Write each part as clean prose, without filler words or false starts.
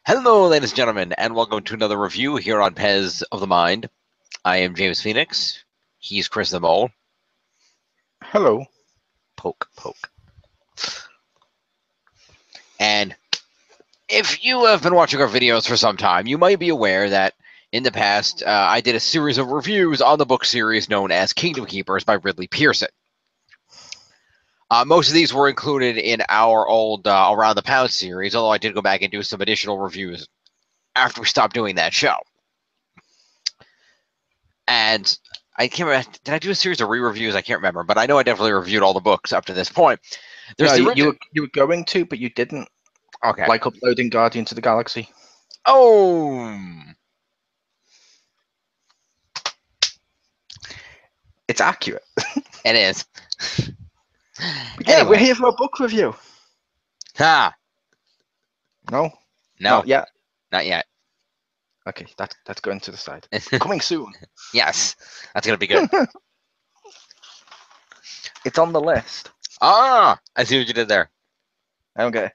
Hello, ladies and gentlemen, and welcome to another review here on Pez of the Mind. I am James Phoenix. He's Chriz the Mole. Hello. Poke, poke. And if you have been watching our videos for some time, you might be aware that in the past, I did a series of reviews on the book series known as Kingdom Keepers by Ridley Pearson. Most of these were included in our old Around the Pound series, although I did go back and do some additional reviews after we stopped doing that show. And I can't remember, did I do a series of re-reviews? I can't remember, but I know I definitely reviewed all the books up to this point. There's you were going to, but you didn't. Okay. Like uploading Guardians of the Galaxy. Oh! It's accurate. It is. Yeah, Anyway. we're here for a book review. Ha! No? No. Not yet? Not yet. Okay, that's going to the side. Coming soon. Yes. That's going to be good. It's on the list. Ah! I see what you did there. Okay.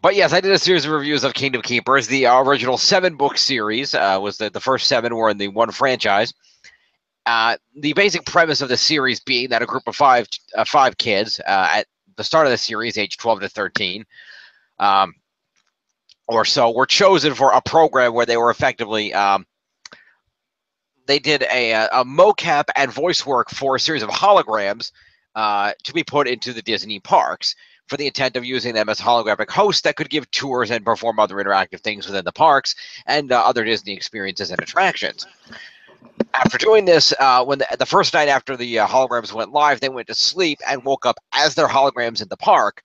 But yes, I did a series of reviews of Kingdom Keepers. The original 7-book series was the first 7 were in the one franchise. The basic premise of the series being that a group of five kids at the start of the series, age 12 to 13, or so, were chosen for a program where they were effectively they did a mocap and voice work for a series of holograms to be put into the Disney parks, for the intent of using them as holographic hosts that could give tours and perform other interactive things within the parks and other Disney experiences and attractions. After doing this, when the first night after the holograms went live, they went to sleep and woke up as their holograms in the park.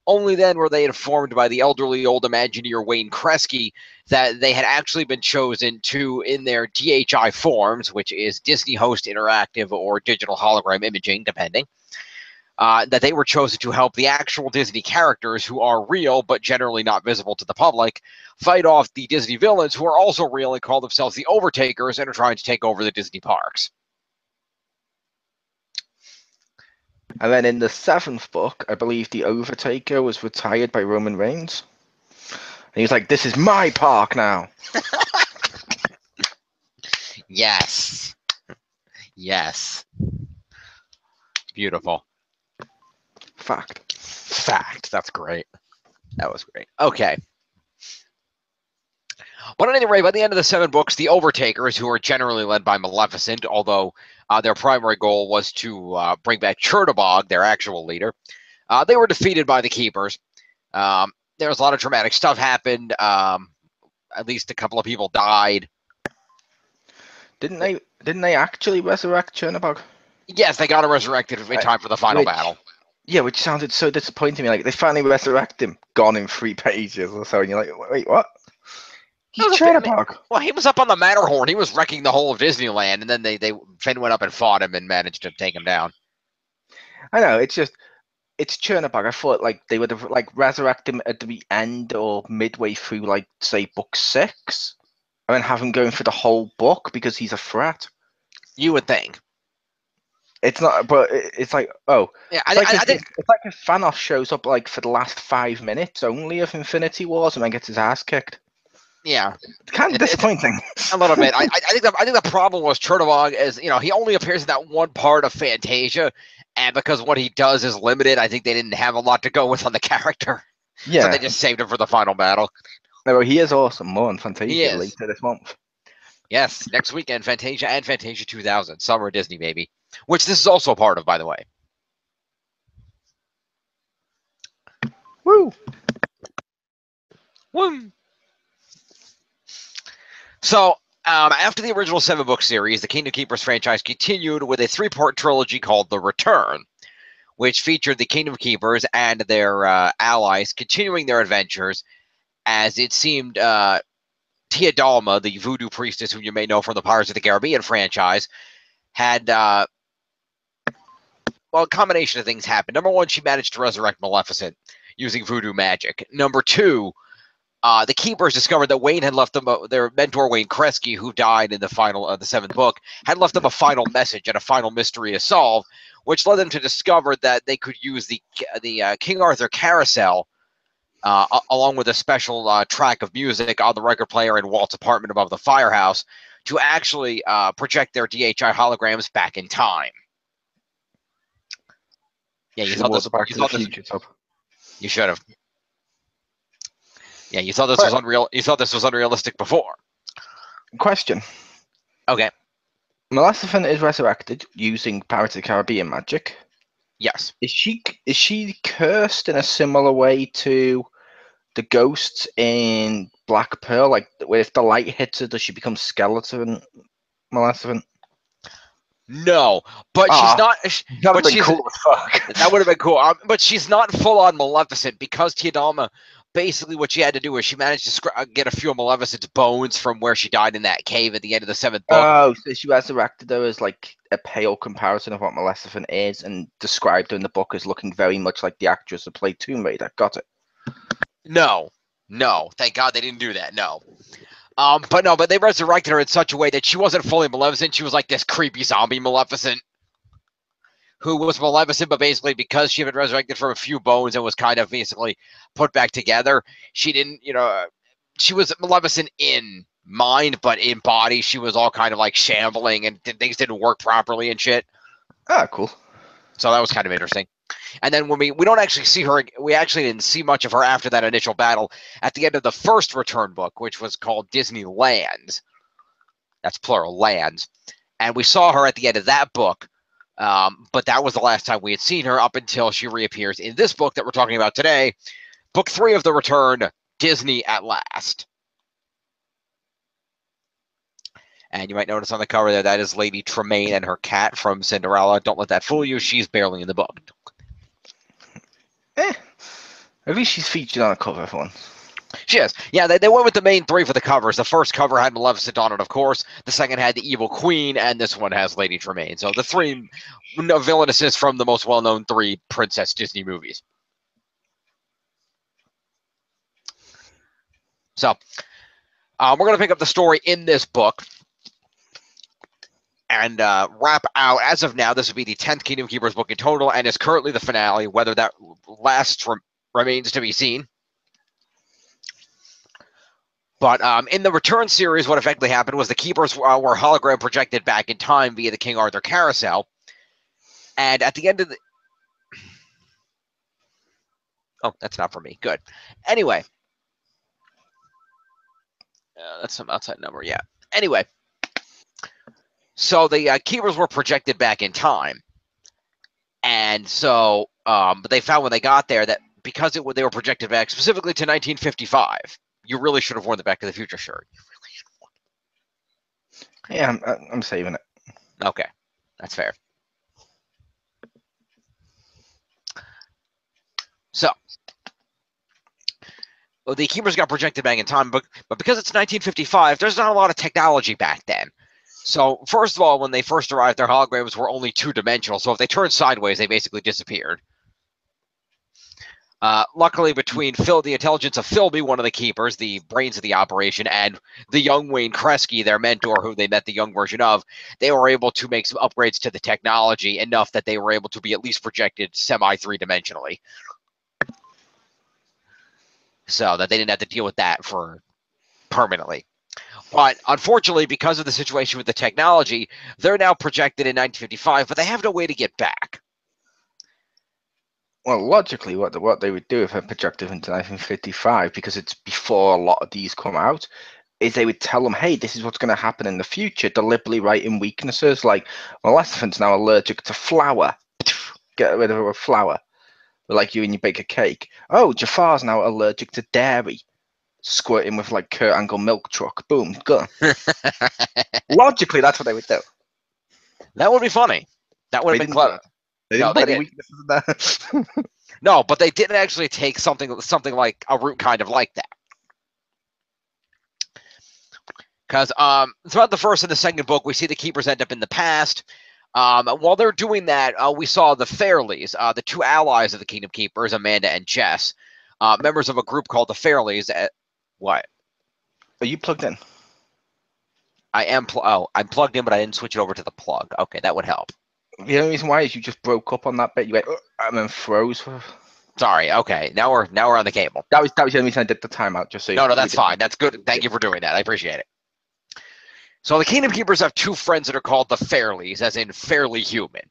Only then were they informed by the elderly old Imagineer Wayne Kresge that they had actually been chosen to, in their DHI forms, which is Disney Host Interactive or Digital Hologram Imaging, depending, that they were chosen to help the actual Disney characters, who are real but generally not visible to the public, fight off the Disney villains, who are also real and call themselves the Overtakers and are trying to take over the Disney parks. And then in the 7th book, I believe the Overtaker was retired by Roman Reigns. And he's like, "This is my park now." Yes. Yes. Beautiful. Fact. That's great. That was great. Okay. But at any rate, by the end of the 7 books, the Overtakers, who are generally led by Maleficent, although their primary goal was to bring back Chernabog, their actual leader, they were defeated by the Keepers. There was a lot of dramatic stuff happened. At least a couple of people died. Didn't they actually resurrect Chernabog? Yes, they got him resurrected in time for the final battle. Yeah, which sounded so disappointing to me. Like, they finally resurrect him, gone in 3 pages or so, and you're like, wait, what? He's Chernabog. Well, he was up on the Matterhorn. He was wrecking the whole of Disneyland, and then Finn went up and fought him and managed to take him down. I know, it's Chernabog. I thought, like, they would have, like, resurrect him at the end or midway through, like, say, book 6, and then have him going for the whole book because he's a threat. You would think. It's not, but it's like, oh. Yeah, I think it's like if Thanos shows up, like, for the last 5 minutes only of Infinity Wars and then gets his ass kicked. Yeah. It's kind of disappointing. A little bit. I think the problem was Chernabog is, he only appears in that one part of Fantasia, and because what he does is limited, I think they didn't have a lot to go with on the character. Yeah. So they just saved him for the final battle. No, he is awesome. More on Fantasia later this month. Yes, next weekend, Fantasia and Fantasia 2000. Summer Disney, baby. Which this is also a part of, by the way. Woo! Woo! So, after the original 7-book series, the Kingdom Keepers franchise continued with a 3-part trilogy called The Return, which featured the Kingdom Keepers and their allies continuing their adventures, as it seemed Tia Dalma, the voodoo priestess whom you may know from the Pirates of the Caribbean franchise, had, a combination of things happened. Number one, she managed to resurrect Maleficent using voodoo magic. Number two, the Keepers discovered that Wayne had left them their mentor Wayne Kresge, who died in the final the seventh book, had left them a final message and a final mystery to solve, which led them to discover that they could use the King Arthur Carousel, along with a special track of music on the record player in Walt's apartment above the firehouse, to actually project their DHI holograms back in time. Yeah, you thought this. You should have. Yeah, you thought this was unreal. You thought this was unrealistic before. Question. Okay. Maleficent is resurrected using Pirates of the Caribbean magic. Yes. Is she cursed in a similar way to the ghosts in Black Pearl? Like, if the light hits her, does she become skeleton Maleficent? No, but she's not. That would have been cool as fuck. That would have been cool. But she's not full on Maleficent, because Tiadama, basically what she had to do is she managed to get a few of Maleficent's bones from where she died in that cave at the end of the seventh book. Oh, so she resurrected her as like a pale comparison of what Maleficent is, and described her in the book as looking very much like the actress who played Tomb Raider. Got it. No. Thank God they didn't do that. No. But they resurrected her in such a way that she wasn't fully Maleficent. She was like this creepy zombie Maleficent, who was Maleficent, but basically because she had been resurrected from a few bones and was kind of basically put back together, she didn't, she was Maleficent in mind, but in body, she was all kind of like shambling and things didn't work properly and shit. Ah, cool. So that was kind of interesting. And then when we don't actually see her, we actually didn't see much of her after that initial battle at the end of the first return book, which was called Disneyland. That's plural, lands. And we saw her at the end of that book, but that was the last time we had seen her up until she reappears in this book that we're talking about today, book 3 of the return, Disney at Last. And you might notice on the cover there, that is Lady Tremaine and her cat from Cinderella. Don't let that fool you. She's barely in the book. At least she's featured on a cover for once. She is. Yeah, they went with the main 3 for the covers. The first cover had Maleficent on it, of course. The second had the Evil Queen, and this one has Lady Tremaine. So the 3 villainesses from the most well-known 3 Princess Disney movies. So we're going to pick up the story in this book and wrap out. As of now, this would be the 10th Kingdom Keepers book in total, and is currently the finale. Whether that lasts remains to be seen. But in the Return series, what effectively happened was the Keepers were hologram projected back in time via the King Arthur Carousel. And at the end of the... Oh, that's not for me. Good. Anyway. That's some outside number, yeah. Anyway. So the Keepers were projected back in time. And so but they found when they got there that because they were projected back specifically to 1955, you really should have worn the Back to the Future shirt. Yeah, I'm saving it. Okay, that's fair. So, well, the Keepers got projected back in time, but because it's 1955, there's not a lot of technology back then. So, first of all, when they first arrived, their holograms were only 2-dimensional, so if they turned sideways, they basically disappeared. Luckily, between the intelligence of Philby, one of the Keepers, the brains of the operation, and the young Wayne Kresge, their mentor, who they met the young version of, they were able to make some upgrades to the technology enough that they were able to be at least projected semi-3-dimensionally. So that they didn't have to deal with that for permanently. But unfortunately, because of the situation with the technology, they're now projected in 1955, but they have no way to get back. Well, logically, what they would do if they're projected into 1955, because it's before a lot of these come out, is they would tell them, hey, this is what's going to happen in the future, deliberately writing weaknesses like, Maleficent's now allergic to flour. Get rid of her with flour. Like you when you bake a cake. Oh, Jafar's now allergic to dairy. Squirting with like Kurt Angle milk truck. Boom, gone. Logically, that's what they would do. That would be funny. That would have been clever. They didn't put any weaknesses in that. No, but they didn't actually take something like a route kind of like that. Because throughout the first and the second book, we see the Keepers end up in the past. While they're doing that, we saw the Fairleys, the 2 allies of the Kingdom Keepers, Amanda and Jess, members of a group called the Fairleys. What? Are you plugged in? I am. I'm plugged in, but I didn't switch it over to the plug. Okay, that would help. The only reason why is you just broke up on that bit. You went and then froze. Sorry. Okay, now we're on the cable. That was the only reason I did the timeout. Just so No, that's fine. That's good. Thank you for doing that. I appreciate it. So the Kingdom Keepers have two friends that are called the Fairleys, as in fairly human.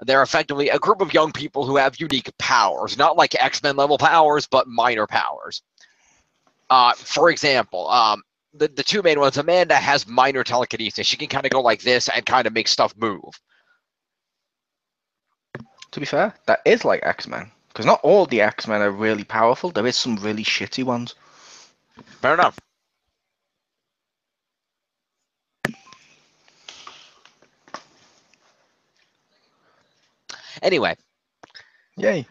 They're effectively a group of young people who have unique powers, not like X-Men level powers, but minor powers. For example, the two main ones, Amanda has minor telekinesis. She can kind of go like this and kind of make stuff move. To be fair, that is like X-Men. Because not all the X-Men are really powerful. There is some really shitty ones. Fair enough. Anyway. Yay.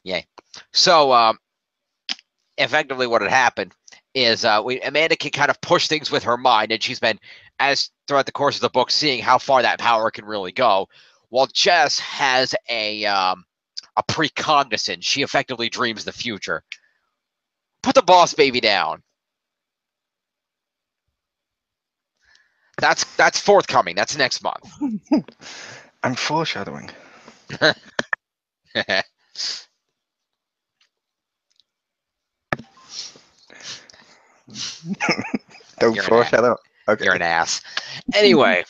Yay. So, effectively what had happened is Amanda can kind of push things with her mind, and she's been, as throughout the course of the book, seeing how far that power can really go. While Jess has a precognizance. She effectively dreams the future. Put the boss baby down. That's forthcoming. That's next month. I'm foreshadowing. Don't foreshadow. Okay. You're an ass. Anyway,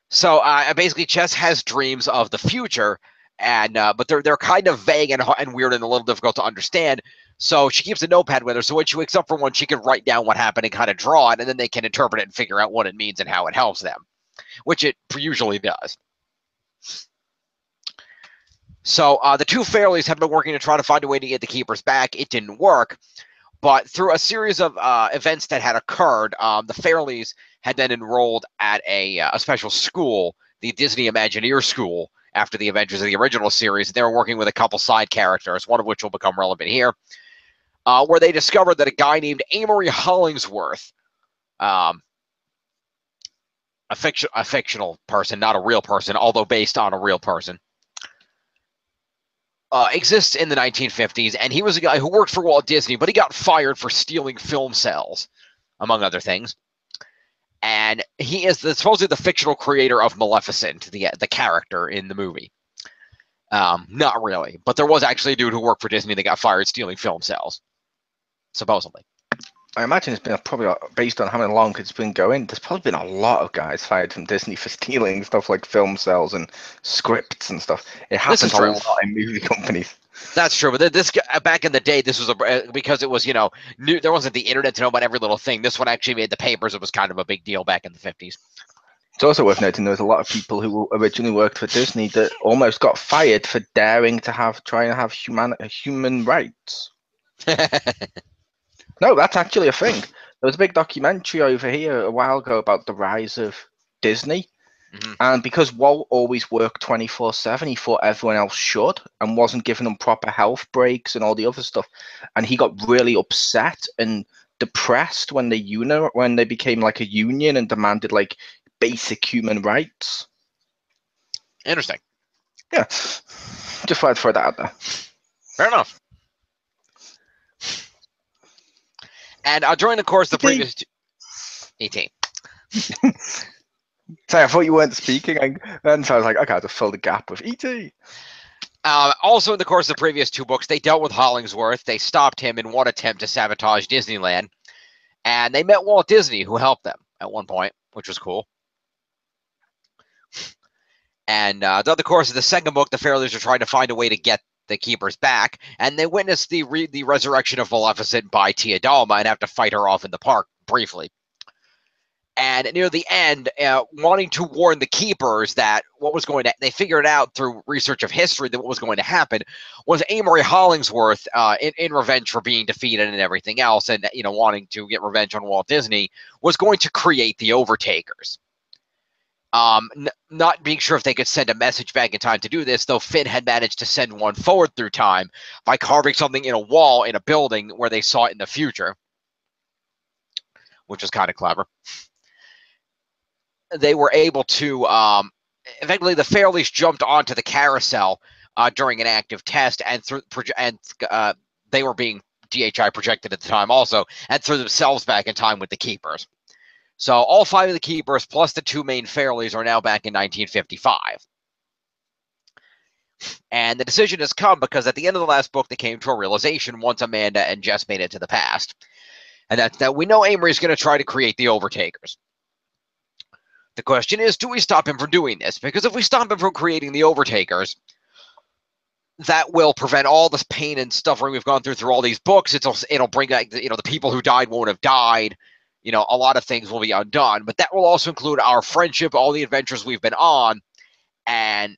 so basically, Jess has dreams of the future, and but they're kind of vague and weird and a little difficult to understand. So she keeps a notepad with her, so when she wakes up for one, she can write down what happened and kind of draw it, and then they can interpret it and figure out what it means and how it helps them, which it usually does. So the two Fairleys have been working to try to find a way to get the Keepers back. It didn't work, but through a series of events that had occurred, the Fairleys had then enrolled at a special school, the Disney Imagineer School, after the adventures of the original series. They were working with a couple side characters, one of which will become relevant here, where they discovered that a guy named Amory Hollingsworth, a fictional person, not a real person, although based on a real person, exists in the 1950s, and he was a guy who worked for Walt Disney, but he got fired for stealing film cells, among other things. And he is supposedly the fictional creator of Maleficent, the character in the movie. Not really, but there was actually a dude who worked for Disney that got fired stealing film cells, supposedly. I imagine it's been probably based on how long it's been going. There's probably been a lot of guys fired from Disney for stealing stuff like film cells and scripts and stuff. It happens a lot in movie companies. That's true, but this back in the day, this was because it was new. There wasn't the internet to know about every little thing. This one actually made the papers. It was kind of a big deal back in the 50s. It's also worth noting there was a lot of people who originally worked for Disney that almost got fired for daring to try and have human rights. No, that's actually a thing. There was a big documentary over here a while ago about the rise of Disney. Mm-hmm. And because Walt always worked 24/7, he thought everyone else should and wasn't giving them proper health breaks and all the other stuff. And he got really upset and depressed when they became like a union and demanded like basic human rights. Interesting. Yeah. Just thought I'd throw that out there. Fair enough. And during the course of the previous 18. Sorry, I thought you weren't speaking, and so I was like, okay, I'll just fill the gap with E.T. Also, in the course of the previous two books, they dealt with Hollingsworth. They stopped him in one attempt to sabotage Disneyland, and they met Walt Disney, who helped them at one point, which was cool. And throughout the course of the second book, the Fairleys are trying to find a way to get the Keepers back, and they witness the resurrection of Maleficent by Tia Dalma and have to fight her off in the park briefly. And near the end, wanting to warn the Keepers that they figured out through research of history that what was going to happen was Amory Hollingsworth, in revenge for being defeated and everything else, and wanting to get revenge on Walt Disney, was going to create the Overtakers. Not being sure if they could send a message back in time to do this, though Finn had managed to send one forward through time by carving something in a wall in a building where they saw it in the future, which was kind of clever. They were able to, effectively, the Fairleys jumped onto the carousel during an active test, and they were being DHI projected at the time also, and threw themselves back in time with the Keepers. So all 5 of the Keepers plus the 2 main Fairleys are now back in 1955. And the decision has come because at the end of the last book, they came to a realization once Amanda and Jess made it to the past. And that's that we know Amory is going to try to create the Overtakers. The question is, do we stop him from doing this? Because if we stop him from creating the Overtakers, that will prevent all this pain and suffering we've gone through all these books. It'll bring back, the people who died won't have died. A lot of things will be undone. But that will also include our friendship, all the adventures we've been on, and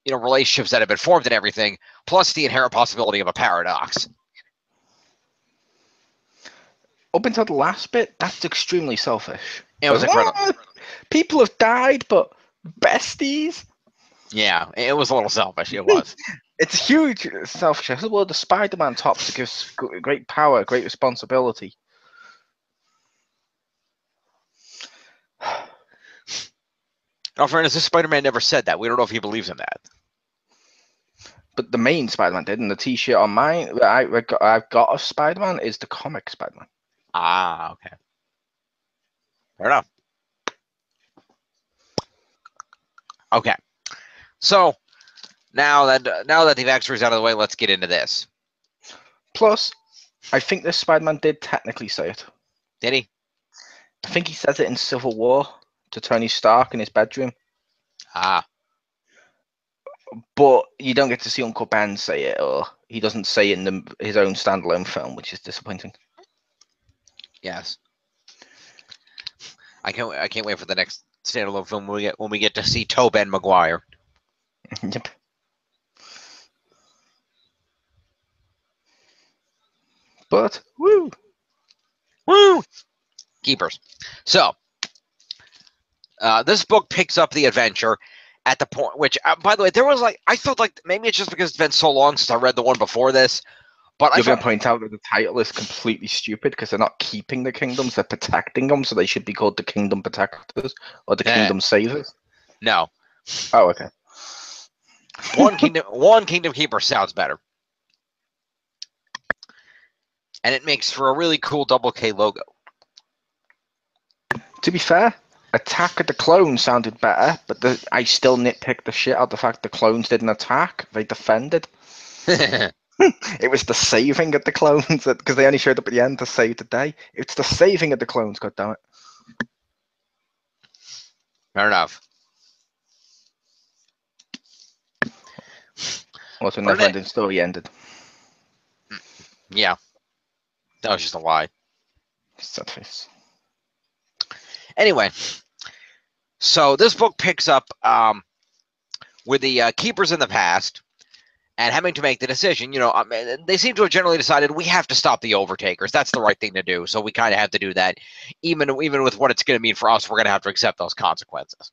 relationships that have been formed and everything, plus the inherent possibility of a paradox. Up until the last bit, that's extremely selfish. It was incredible. People have died, but besties? Yeah, it was a little selfish. It was. It's huge selfish. Well, the Spider-Man tops gives great power, great responsibility. Now, fairness, this Spider-Man never said that. We don't know if he believes in that. But the main Spider-Man did, and the T-shirt on mine I've got of Spider-Man is the comic Spider-Man. Ah, okay. Fair enough. Okay. So now that the backstory's out of the way, let's get into this. Plus, I think this Spider-Man did technically say it. Did he? I think he says it in Civil War to Tony Stark in his bedroom. Ah. But you don't get to see Uncle Ben say it, or he doesn't say it in his own standalone film, which is disappointing. Yes. I can't wait for the next standalone film when we get to see Tobey Maguire. Yep. But woo! Keepers. So this book picks up the adventure at the point which, by the way, there was I felt like maybe it's just because it's been so long since I read the one before this, but You're going to point out that the title is completely stupid because they're not keeping the kingdoms, they're protecting them, so they should be called the Kingdom Protectors or the Kingdom Savers. No. Oh, okay. One Kingdom Keeper sounds better. And it makes for a really cool double K logo. To be fair, Attack of the Clones sounded better, but I still nitpicked the shit out of the fact the clones didn't attack. They defended. It was the saving of the clones, because they only showed up at the end to save the day. It's the saving of the clones, goddammit. Fair enough. Also, never-ending story ended. Yeah. That was just a lie. Sad face. Anyway, so this book picks up with the Keepers in the past and having to make the decision. They seem to have generally decided we have to stop the Overtakers. That's the right thing to do. So we kind of have to do that. Even with what it's going to mean for us, we're going to have to accept those consequences.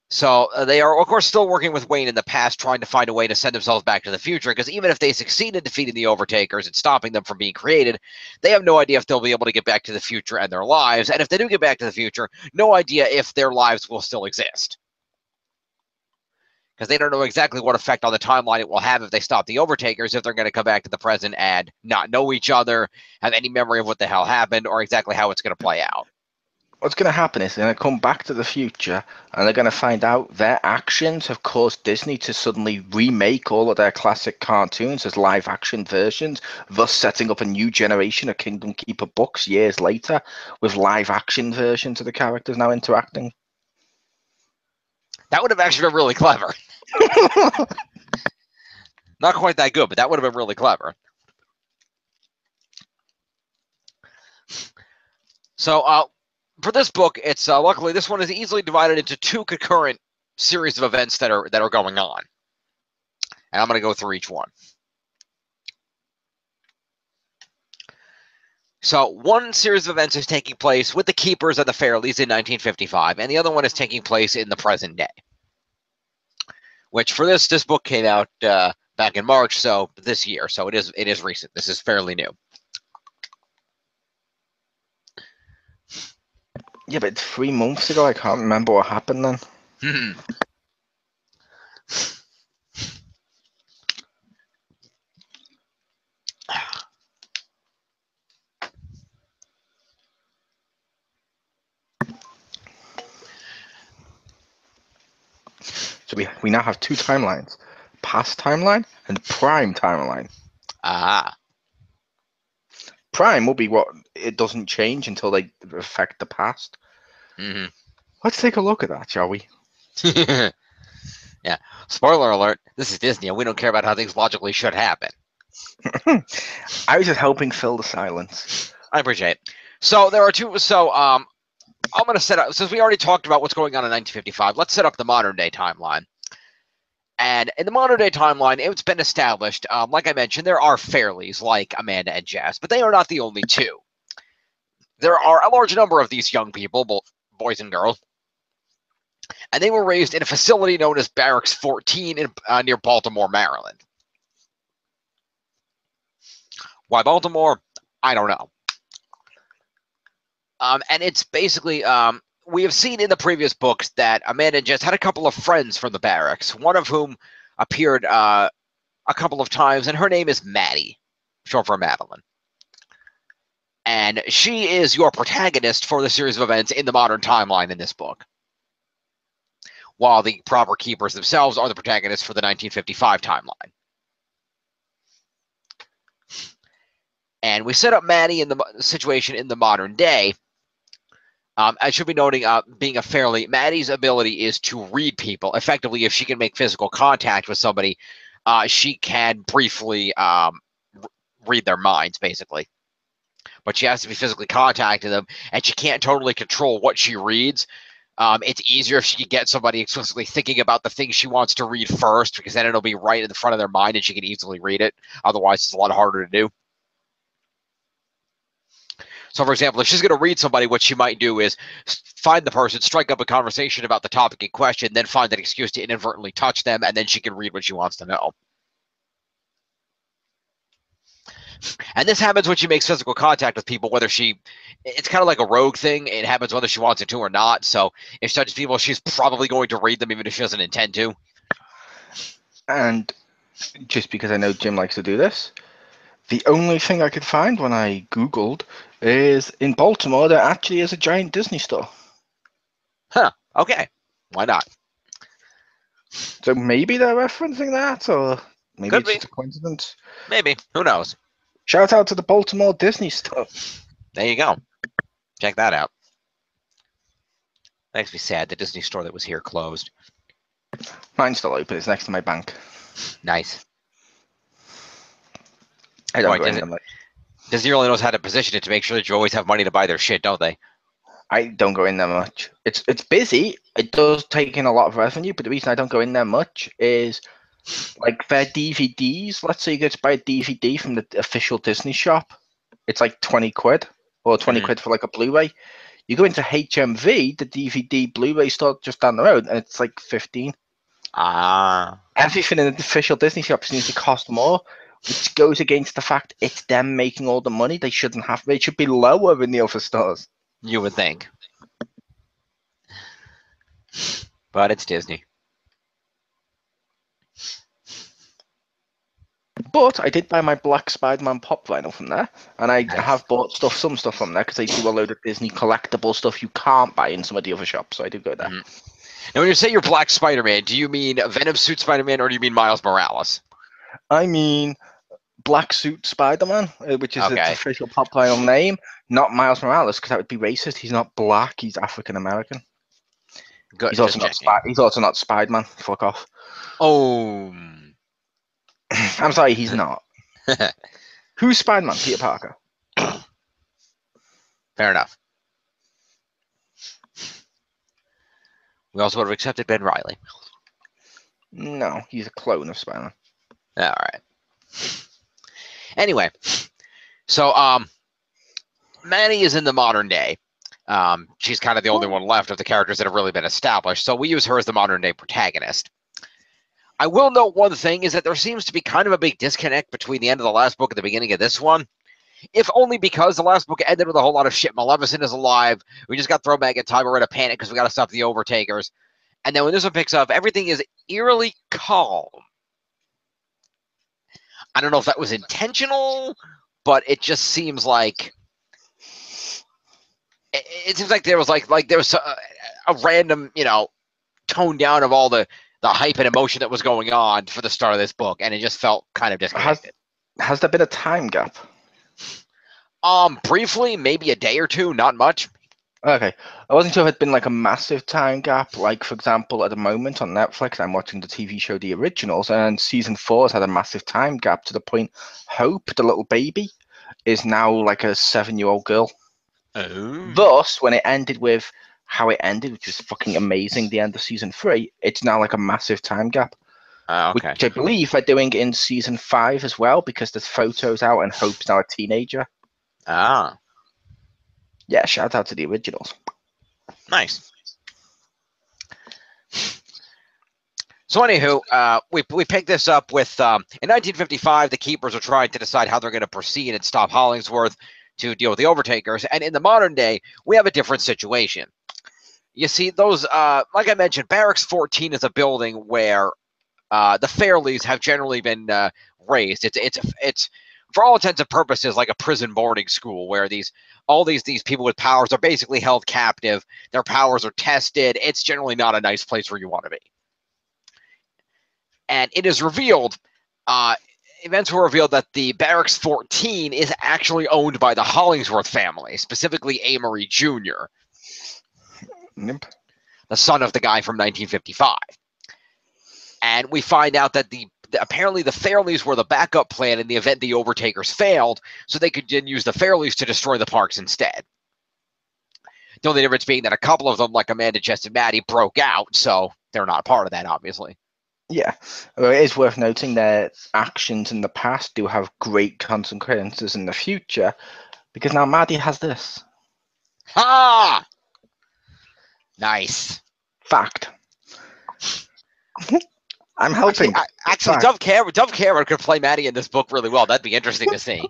So they are, of course, still working with Wayne in the past, trying to find a way to send themselves back to the future, because even if they succeed in defeating the Overtakers and stopping them from being created, they have no idea if they'll be able to get back to the future and their lives. And if they do get back to the future, no idea if their lives will still exist. Because they don't know exactly what effect on the timeline it will have if they stop the Overtakers, if they're going to come back to the present and not know each other, have any memory of what the hell happened, or exactly how it's going to play out. What's going to happen is they're going to come back to the future and they're going to find out their actions have caused Disney to suddenly remake all of their classic cartoons as live action versions, thus setting up a new generation of Kingdom Keeper books years later with live action versions of the characters now interacting. That would have actually been really clever. Not quite that good, but that would have been really clever. So, for this book, it's luckily this one is easily divided into two concurrent series of events that are going on, and I'm going to go through each one. So one series of events is taking place with the Keepers and the Fairleys in 1955, and the other one is taking place in the present day. Which for this book came out back in March, so this year, so it is recent. This is fairly new. Yeah, but 3 months ago, I can't remember what happened then. So we now have 2 timelines: past timeline and prime timeline. Ah. Prime will be what it doesn't change until they affect the past. Mm-hmm. Let's take a look at that, shall we? Yeah. Spoiler alert. This is Disney, and we don't care about how things logically should happen. I was just helping fill the silence. I appreciate it. So there are two. So I'm going to set up, since we already talked about what's going on in 1955, let's set up the modern day timeline. And in the modern day timeline, it's been established, like I mentioned, there are Fairleys like Amanda and Jess, but they are not the only two. There are a large number of these young people, both boys and girls, and they were raised in a facility known as Barracks 14 near Baltimore, Maryland. Why Baltimore? I don't know. And it's basically, we have seen in the previous books that Amanda and Jess had a couple of friends from the barracks, one of whom appeared a couple of times, and her name is Maddie, short for Madeline. And she is your protagonist for the series of events in the modern timeline in this book, while the proper keepers themselves are the protagonists for the 1955 timeline. And we set up Maddie in the situation in the modern day. I should be noting, being a Fairley, Maddie's ability is to read people. Effectively, if she can make physical contact with somebody, she can briefly read their minds, basically. But she has to be physically contacting them, and she can't totally control what she reads. It's easier if she can get somebody explicitly thinking about the thing she wants to read first, because then it'll be right in the front of their mind, and she can easily read it. Otherwise, it's a lot harder to do. So, for example, if she's going to read somebody, what she might do is find the person, strike up a conversation about the topic in question, then find an excuse to inadvertently touch them, and then she can read what she wants to know. And this happens when she makes physical contact with people, whether it's kind of like a rogue thing. It happens whether she wants it to or not. So if she touches people, she's probably going to read them even if she doesn't intend to. And just because I know Jim likes to do this, the only thing I could find when I Googled is in Baltimore, there actually is a giant Disney store. Huh. Okay. Why not? So maybe they're referencing that, or maybe Could it's be. just a coincidence. Maybe. Who knows? Shout out to the Baltimore Disney store. There you go. Check that out. Makes me sad. The Disney store that was here closed. Mine's still open. It's next to my bank. Nice. I don't go in there much. Disney really knows how to position it to make sure that you always have money to buy their shit, don't they? I don't go in there much. It's busy. It does take in a lot of revenue, but the reason I don't go in there much is like their DVDs. Let's say you go to buy a DVD from the official Disney shop. It's like 20 quid or 20 quid for like a Blu-ray. You go into HMV, the DVD Blu-ray store just down the road, and it's like 15. Ah. Everything in the official Disney shop seems to cost more, which goes against the fact it's them making all the money. They shouldn't have. They should be lower in the other stores. You would think. But it's Disney. But I did buy my Black Spider-Man pop vinyl from there, and I have bought some stuff from there because they do a load of Disney collectible stuff you can't buy in some of the other shops. So I do go there. Now, when you say you're Black Spider-Man, do you mean Venom suit Spider-Man or do you mean Miles Morales? I mean Black Suit Spider-Man, which is its official pop vinyl name, not Miles Morales, because that would be racist. He's not black; he's African American. Good. He's also not Spider-Man. Fuck off. Oh. I'm sorry, he's not. Who's Spider-Man? Peter Parker. Fair enough. We also would have accepted Ben Reilly. No, he's a clone of Spider-Man. All right. Anyway, so Manny is in the modern day. She's kind of the only one left of the characters that have really been established, so we use her as the modern day protagonist. I will note one thing is that there seems to be kind of a big disconnect between the end of the last book and the beginning of this one. If only because the last book ended with a whole lot of shit. Maleficent is alive. We just got thrown back in time. We're in a panic because we got to stop the Overtakers. And then when this one picks up, everything is eerily calm. I don't know if that was intentional, but it just seems like it seems like there was like there was a random, tone down of all the hype and emotion that was going on for the start of this book, and it just felt kind of disconnected. Has there been a time gap? Briefly, maybe a day or two, not much. Okay, I wasn't sure if it'd been like a massive time gap. Like, for example, at the moment on Netflix, I'm watching the TV show The Originals, and season 4 has had a massive time gap to the point Hope, the little baby, is now like a 7-year-old girl. Oh. Thus, when it ended with how it ended, which was fucking amazing, the end of season 3, it's now like a massive time gap. Okay. Which I believe they're doing in season 5 as well, because there's photos out and Hope's now a teenager. Ah. Yeah, shout out to The Originals. Nice. So anywho, we picked this up with in 1955, the Keepers are trying to decide how they're going to proceed and stop Hollingsworth to deal with the Overtakers. And in the modern day, we have a different situation. You see, those like I mentioned, Barracks 14 is a building where the Fairleys have generally been raised. It's for all intents and purposes like a prison boarding school where all these people with powers are basically held captive. Their powers are tested. It's generally not a nice place where you want to be. And it is revealed, events were revealed that the Barracks 14 is actually owned by the Hollingsworth family, specifically Amory Jr., Yep. the son of the guy from 1955. And we find out that apparently the Fairleys were the backup plan in the event the Overtakers failed, so they could then use the Fairleys to destroy the parks instead. The only difference being that a couple of them, like Amanda, Jess, and Maddie, broke out, so they're not part of that, obviously. Yeah, well, it is worth noting their actions in the past do have great consequences in the future, because now Maddie has this. Ha! Nice. Fact. I'm helping. Actually, Dove Cameron could play Maddie in this book really well. That'd be interesting to see.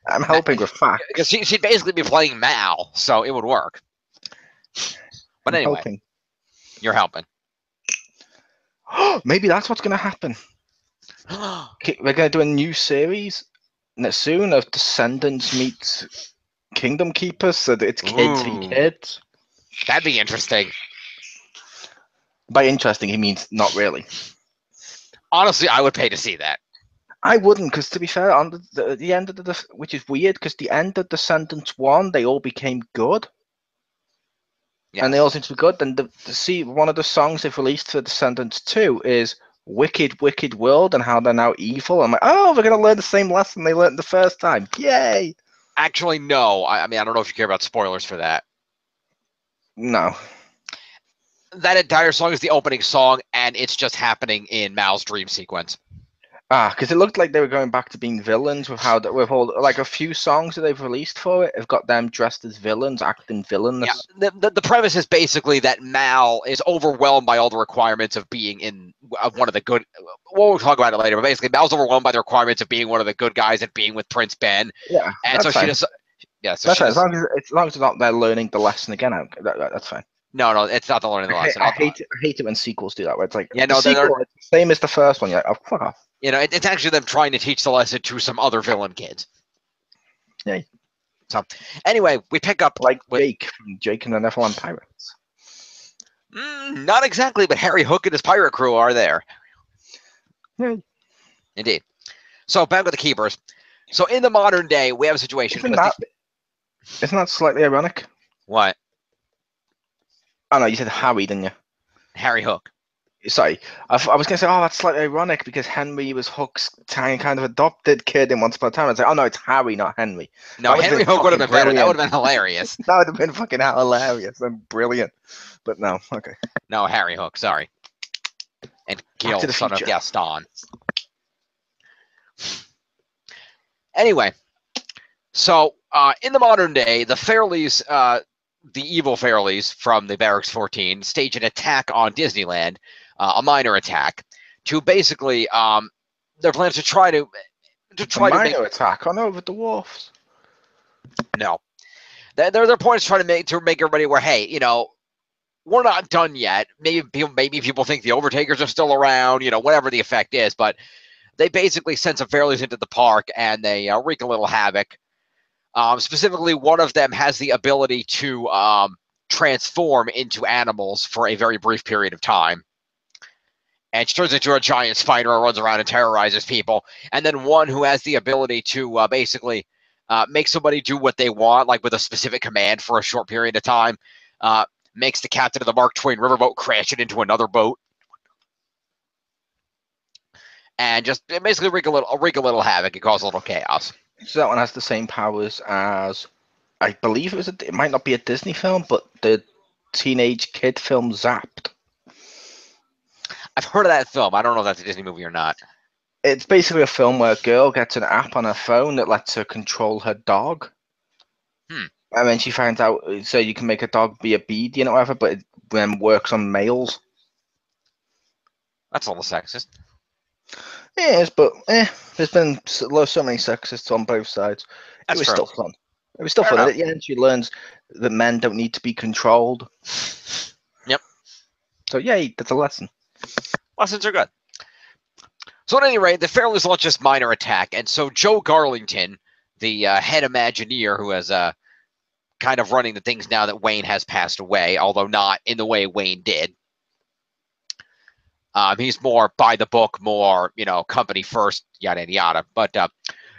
I'm helping with facts. Because she'd basically be playing Mal, so it would work. But anyway, helping. You're helping. Maybe that's what's going to happen. We're going to do a new series soon of Descendants meets Kingdom Keepers, so that it's kids v kids. That'd be interesting. By interesting, he means not really. Honestly, I would pay to see that. I wouldn't, because to be fair, on the end of which is weird, because the end of Descendants 1, they all became good. Yes. And they all seem to be good. Then see, one of the songs they've released for Descendants 2 is Wicked, Wicked World, and how they're now evil. I'm like, oh, they're going to learn the same lesson they learned the first time. Yay! Actually, no. I mean, I don't know if you care about spoilers for that. No. That entire song is the opening song, and it's just happening in Mal's dream sequence. Because it looked like they were going back to being villains with all like a few songs that they've released for it have got them dressed as villains, acting villainous. Yeah, the premise is basically that Mal is overwhelmed by all the requirements of being in one of the good. We'll talk about it later, but basically Mal's overwhelmed by the requirements of being one of the good guys and being with Prince Ben. Yeah, and so fine. she just. Yeah, so that's fine. As long as it's not they're learning the lesson again, that's fine. No, it's not the learning the lesson. I hate it when sequels do that. Where it's like, yeah, no, it's the same as the first one. You're like, oh, fuck off. You know, it's actually them trying to teach the lesson to some other villain kids. Yay. So, anyway, we pick up like Jake from Jake and the Neverland Pirates. Not exactly, but Harry Hook and his pirate crew are there. Yay. Indeed. So back with the Keepers. So in the modern day, we have a situation. Isn't that slightly ironic? What? Oh no, you said Harry, didn't you? Harry Hook. Sorry, I was going to say, oh, that's slightly ironic because Henry was Hook's kind of adopted kid in Once Upon a Time. I was like, oh no, it's Harry, not Henry. No, Henry Hook would have been better. That would have been hilarious. That would have been fucking hilarious and brilliant. But no, okay. No, Harry Hook, sorry. And Gil, son of Gaston. Anyway, so in the modern day, the Fairleys, the evil Fairleys from the Barracks 14, stage an attack on Disneyland, a minor attack, to basically their plans to try to make attack on over the dwarfs. No, their point is trying to make everybody aware. Hey, you know, we're not done yet. Maybe people think the Overtakers are still around. You know, whatever the effect is, but they basically send some Fairleys into the park and they wreak a little havoc. Specifically, one of them has the ability to transform into animals for a very brief period of time. and she turns into a giant spider and runs around and terrorizes people. And then one who has the ability to basically make somebody do what they want, like with a specific command for a short period of time, makes the captain of the Mark Twain riverboat crash it into another boat. And just basically wreak a little havoc and cause a little chaos. So that one has the same powers as, I believe it might not be a Disney film, but the teenage kid film Zapped. I've heard of that film. I don't know if that's a Disney movie or not. It's basically a film where a girl gets an app on her phone that lets her control her dog. And then she finds out, so you can make a dog be obedient or whatever, but it then works on males. That's a little sexist. It is, but there's been so many sexists on both sides. It was still fun. It was still fun. At the end, she learns that men don't need to be controlled. Yep. So, yay, that's a lesson. Lessons are good. So, at any rate, the Fairlies launch this minor attack, and so Joe Garlington, the head Imagineer, who is kind of running the things now that Wayne has passed away, although not in the way Wayne did. He's more by the book, more, company first, yada, yada, yada. But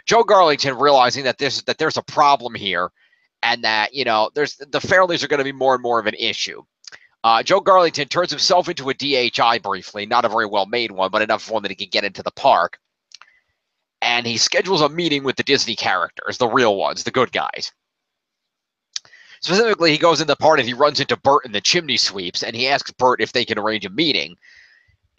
Joe Garlington, realizing that there's a problem here, and that, the Fairlies are going to be more and more of an issue. Joe Garlington turns himself into a DHI briefly, not a very well-made one, but enough one that he can get into the park. And he schedules a meeting with the Disney characters, the real ones, the good guys. Specifically, he goes in the park and he runs into Bert in the chimney sweeps, and he asks Bert if they can arrange a meeting.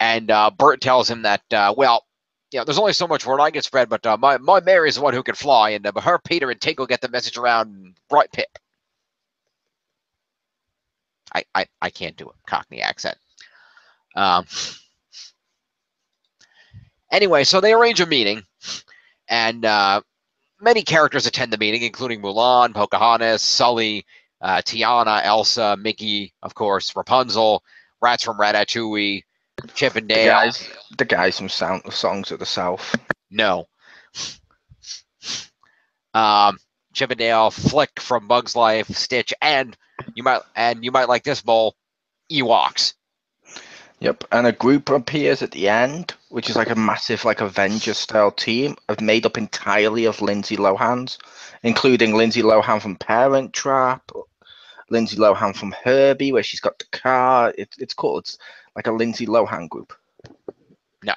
And Bert tells him that, there's only so much word I can spread, but my Mary is the one who can fly, and her, Peter, and Tinkle get the message around right Pip. I can't do a Cockney accent. Anyway, so they arrange a meeting, and many characters attend the meeting, including Mulan, Pocahontas, Sully, Tiana, Elsa, Mickey, of course, Rapunzel, Rats from Ratatouille, Chip and Dale. The guys from Songs of the South. No. Chip and Dale, Flick from Bug's Life, Stitch, and you might like this, Mole, Ewoks. Yep, and a group appears at the end, which is like a massive, like Avengers-style team, made up entirely of Lindsay Lohans, including Lindsay Lohan from Parent Trap, Lindsay Lohan from Herbie, where she's got the car. It's cool. It's like a Lindsay Lohan group. No.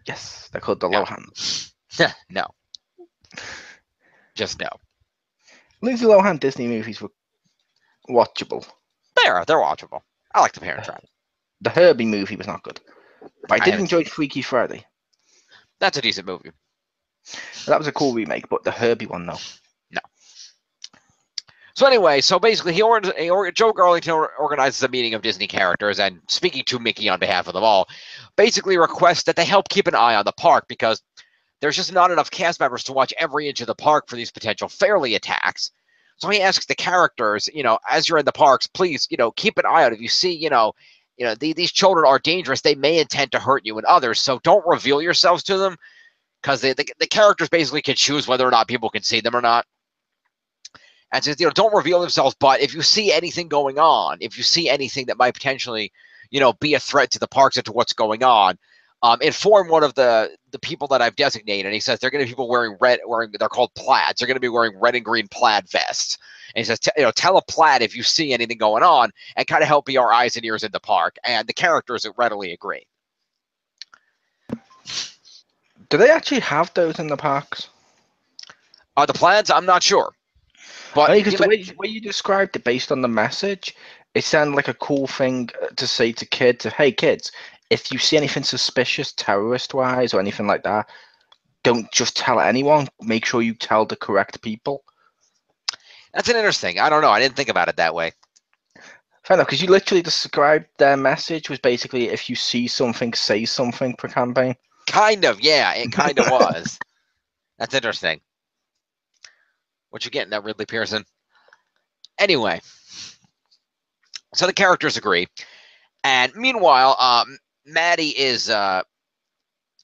Yes, they're called the Lohans. No. Just no. Lindsay Lohan Disney movies were watchable. They're watchable. I like the Parent Trap. The Herbie movie was not good. But I did enjoy Freaky Friday. That's a decent movie. That was a cool remake, but the Herbie one, no. No. So anyway, basically, Joe Garlington organizes a meeting of Disney characters, and speaking to Mickey on behalf of them all, basically requests that they help keep an eye on the park, because there's just not enough cast members to watch every inch of the park for these potential Fairly attacks. So he asks the characters, as you're in the parks, please, keep an eye out. If you see, these children are dangerous, they may intend to hurt you and others. So don't reveal yourselves to them, because the characters basically can choose whether or not people can see them or not. And says, don't reveal themselves. But if you see anything going on, if you see anything that might potentially, be a threat to the parks and to what's going on, inform one of the people that I've designated. And he says they're going to be people they're called plaids. They're going to be wearing red and green plaid vests. And he says, tell a plaid if you see anything going on, and kind of help be our eyes and ears in the park. And the characters readily agree. Do they actually have those in the parks? The plaids? I'm not sure. But because the way you described it, based on the message, it sounded like a cool thing to say to kids. Hey, kids, if you see anything suspicious, terrorist-wise or anything like that, don't just tell anyone. Make sure you tell the correct people. That's an interesting. I don't know. I didn't think about it that way. Fair enough, because you literally described their message was basically, if you see something, say something per campaign. Kind of, yeah. It kind of was. That's interesting. What you getting at, Ridley Pearson? Anyway, so the characters agree, and meanwhile, Maddie is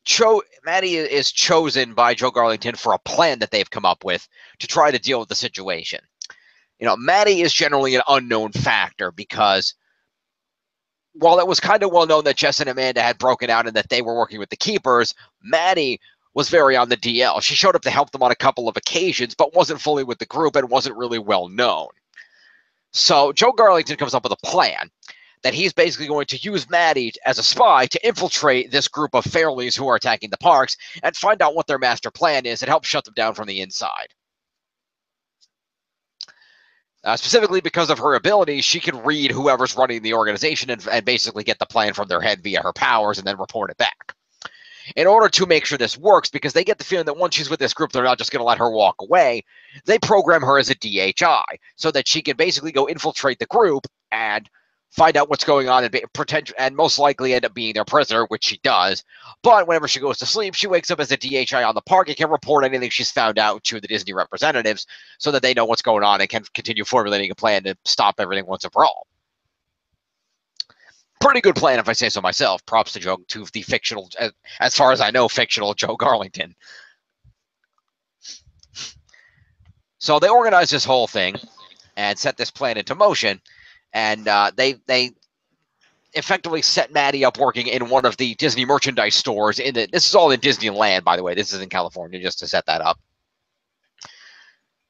chosen by Joe Garlington for a plan that they've come up with to try to deal with the situation. Maddie is generally an unknown factor because while it was kind of well known that Jess and Amanda had broken out and that they were working with the Keepers, Maddie was very on the DL. She showed up to help them on a couple of occasions, but wasn't fully with the group and wasn't really well known. So Joe Garlington comes up with a plan that he's basically going to use Maddie as a spy to infiltrate this group of Fairleys who are attacking the parks and find out what their master plan is and help shut them down from the inside. Specifically because of her ability, she can read whoever's running the organization and basically get the plan from their head via her powers and then report it back. In order to make sure this works, because they get the feeling that once she's with this group, they're not just going to let her walk away, they program her as a DHI so that she can basically go infiltrate the group and find out what's going on and most likely end up being their prisoner, which she does. But whenever she goes to sleep, she wakes up as a DHI on the park and can report anything she's found out to the Disney representatives so that they know what's going on and can continue formulating a plan to stop everything once and for all. Pretty good plan, if I say so myself. Props to the fictional, as far as I know, fictional Joe Garlington. So they organized this whole thing and set this plan into motion. And they effectively set Maddie up working in one of the Disney merchandise stores. This is all in Disneyland, by the way. This is in California, just to set that up.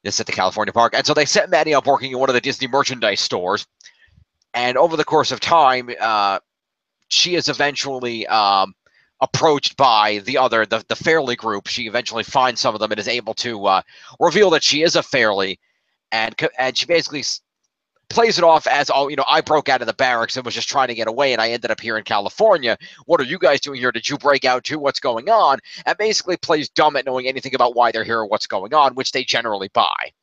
This is at the California park. And so they set Maddie up working in one of the Disney merchandise stores. And over the course of time, she is eventually approached by the Fairley group. She eventually finds some of them and is able to reveal that she is a Fairley. And she basically plays it off as, oh, I broke out of the barracks and was just trying to get away, and I ended up here in California. What are you guys doing here? Did you break out too? What's going on? And basically plays dumb at knowing anything about why they're here or what's going on, which they generally buy.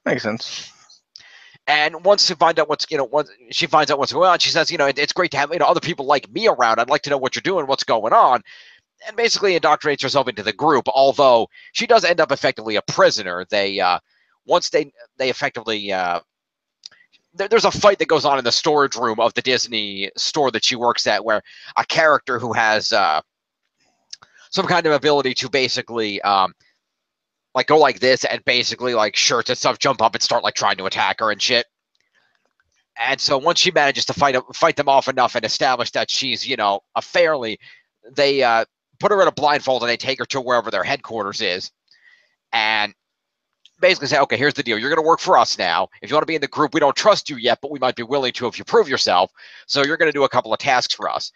Makes sense. And once she finds out what's going on, she says, it's great to have other people like me around. I'd like to know what you're doing, what's going on. And basically indoctrinates herself into the group, although she does end up effectively a prisoner. Once they effectively there's a fight that goes on in the storage room of the Disney store that she works at, where a character who has some kind of ability to basically go like this, and basically shirts and stuff jump up and start trying to attack her and shit. And so once she manages to fight them off enough and establish that she's a Fairley, they put her in a blindfold and they take her to wherever their headquarters is, and basically say, okay, here's the deal. You're going to work for us now. If you want to be in the group, we don't trust you yet, but we might be willing to if you prove yourself. So you're going to do a couple of tasks for us.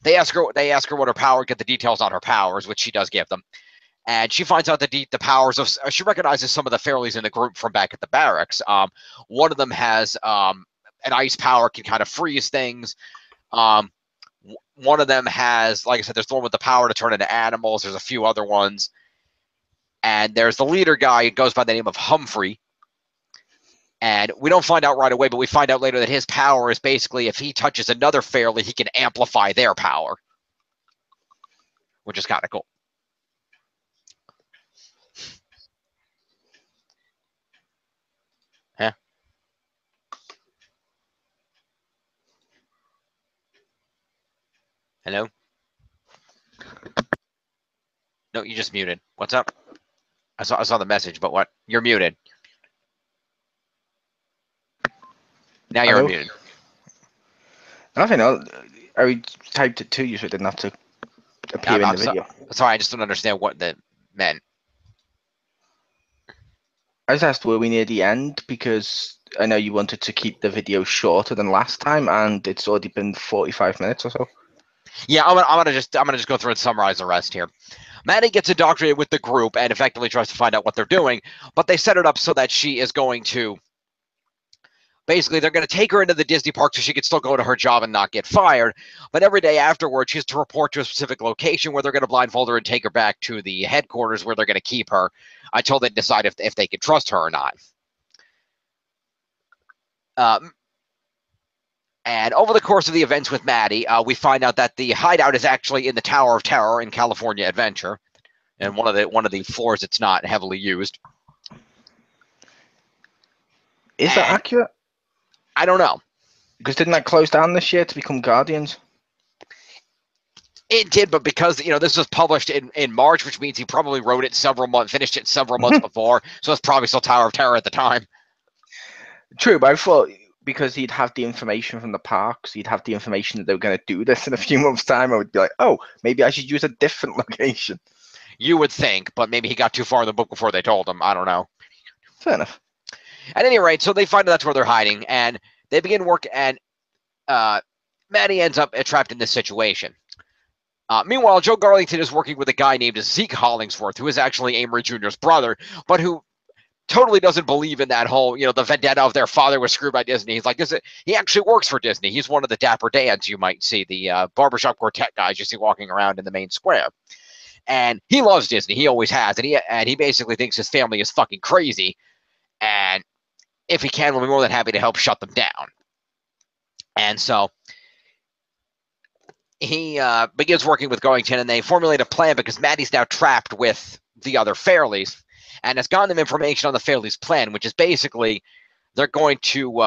They ask her what her power, get the details on her powers, which she does give them. And she finds out the powers of, she recognizes some of the Fairleys in the group from back at the barracks. One of them has an ice power, can kind of freeze things. One of them has, like I said, there's the one with the power to turn into animals. There's a few other ones. And there's the leader guy who goes by the name of Humphrey. And we don't find out right away, but we find out later that his power is basically if he touches another Fairley, he can amplify their power, which is kind of cool. Huh? Hello? No, you just muted. What's up? I saw the message, but what? You're muted. Now you're unmuted. Nothing. I typed it to you, so it didn't have to appear in the video. Sorry, I just don't understand what that meant. I just asked, were we near the end? Because I know you wanted to keep the video shorter than last time, and it's already been 45 minutes or so. Yeah, I'm gonna just go through and summarize the rest here. Maddie gets indoctrinated with the group and effectively tries to find out what they're doing, but they set it up so that she is going to basically, they're going to take her into the Disney park so she can still go to her job and not get fired. But every day afterwards, she has to report to a specific location where they're going to blindfold her and take her back to the headquarters where they're going to keep her until they decide if they can trust her or not. And over the course of the events with Maddie, we find out that the hideout is actually in the Tower of Terror in California Adventure, and one of the floors that's not heavily used. Is that accurate? I don't know. Because didn't that close down this year to become Guardians? It did, but because this was published in March, which means he probably wrote it finished it several months before, so it's probably still Tower of Terror at the time. True, but I thought because he'd have the information from the parks, he'd have the information that they were going to do this in a few months' time. I would be like, oh, maybe I should use a different location. You would think, but maybe he got too far in the book before they told him. I don't know. Fair enough. At any rate, so they find that's where they're hiding, and they begin work, and Maddie ends up trapped in this situation. Meanwhile, Joe Garlington is working with a guy named Zeke Hollingsworth, who is actually Amory Jr.'s brother, but who totally doesn't believe in that whole, the vendetta of their father was screwed by Disney. He's like, he actually works for Disney. He's one of the Dapper Dans you might see, the barbershop quartet guys you see walking around in the main square. And he loves Disney. He always has. And he basically thinks his family is fucking crazy. And if he can, we'll be more than happy to help shut them down. And so he begins working with Garlington, and they formulate a plan because Maddie's now trapped with the other Fairleys and has gotten them information on the Fairleys' plan, which is basically they're going to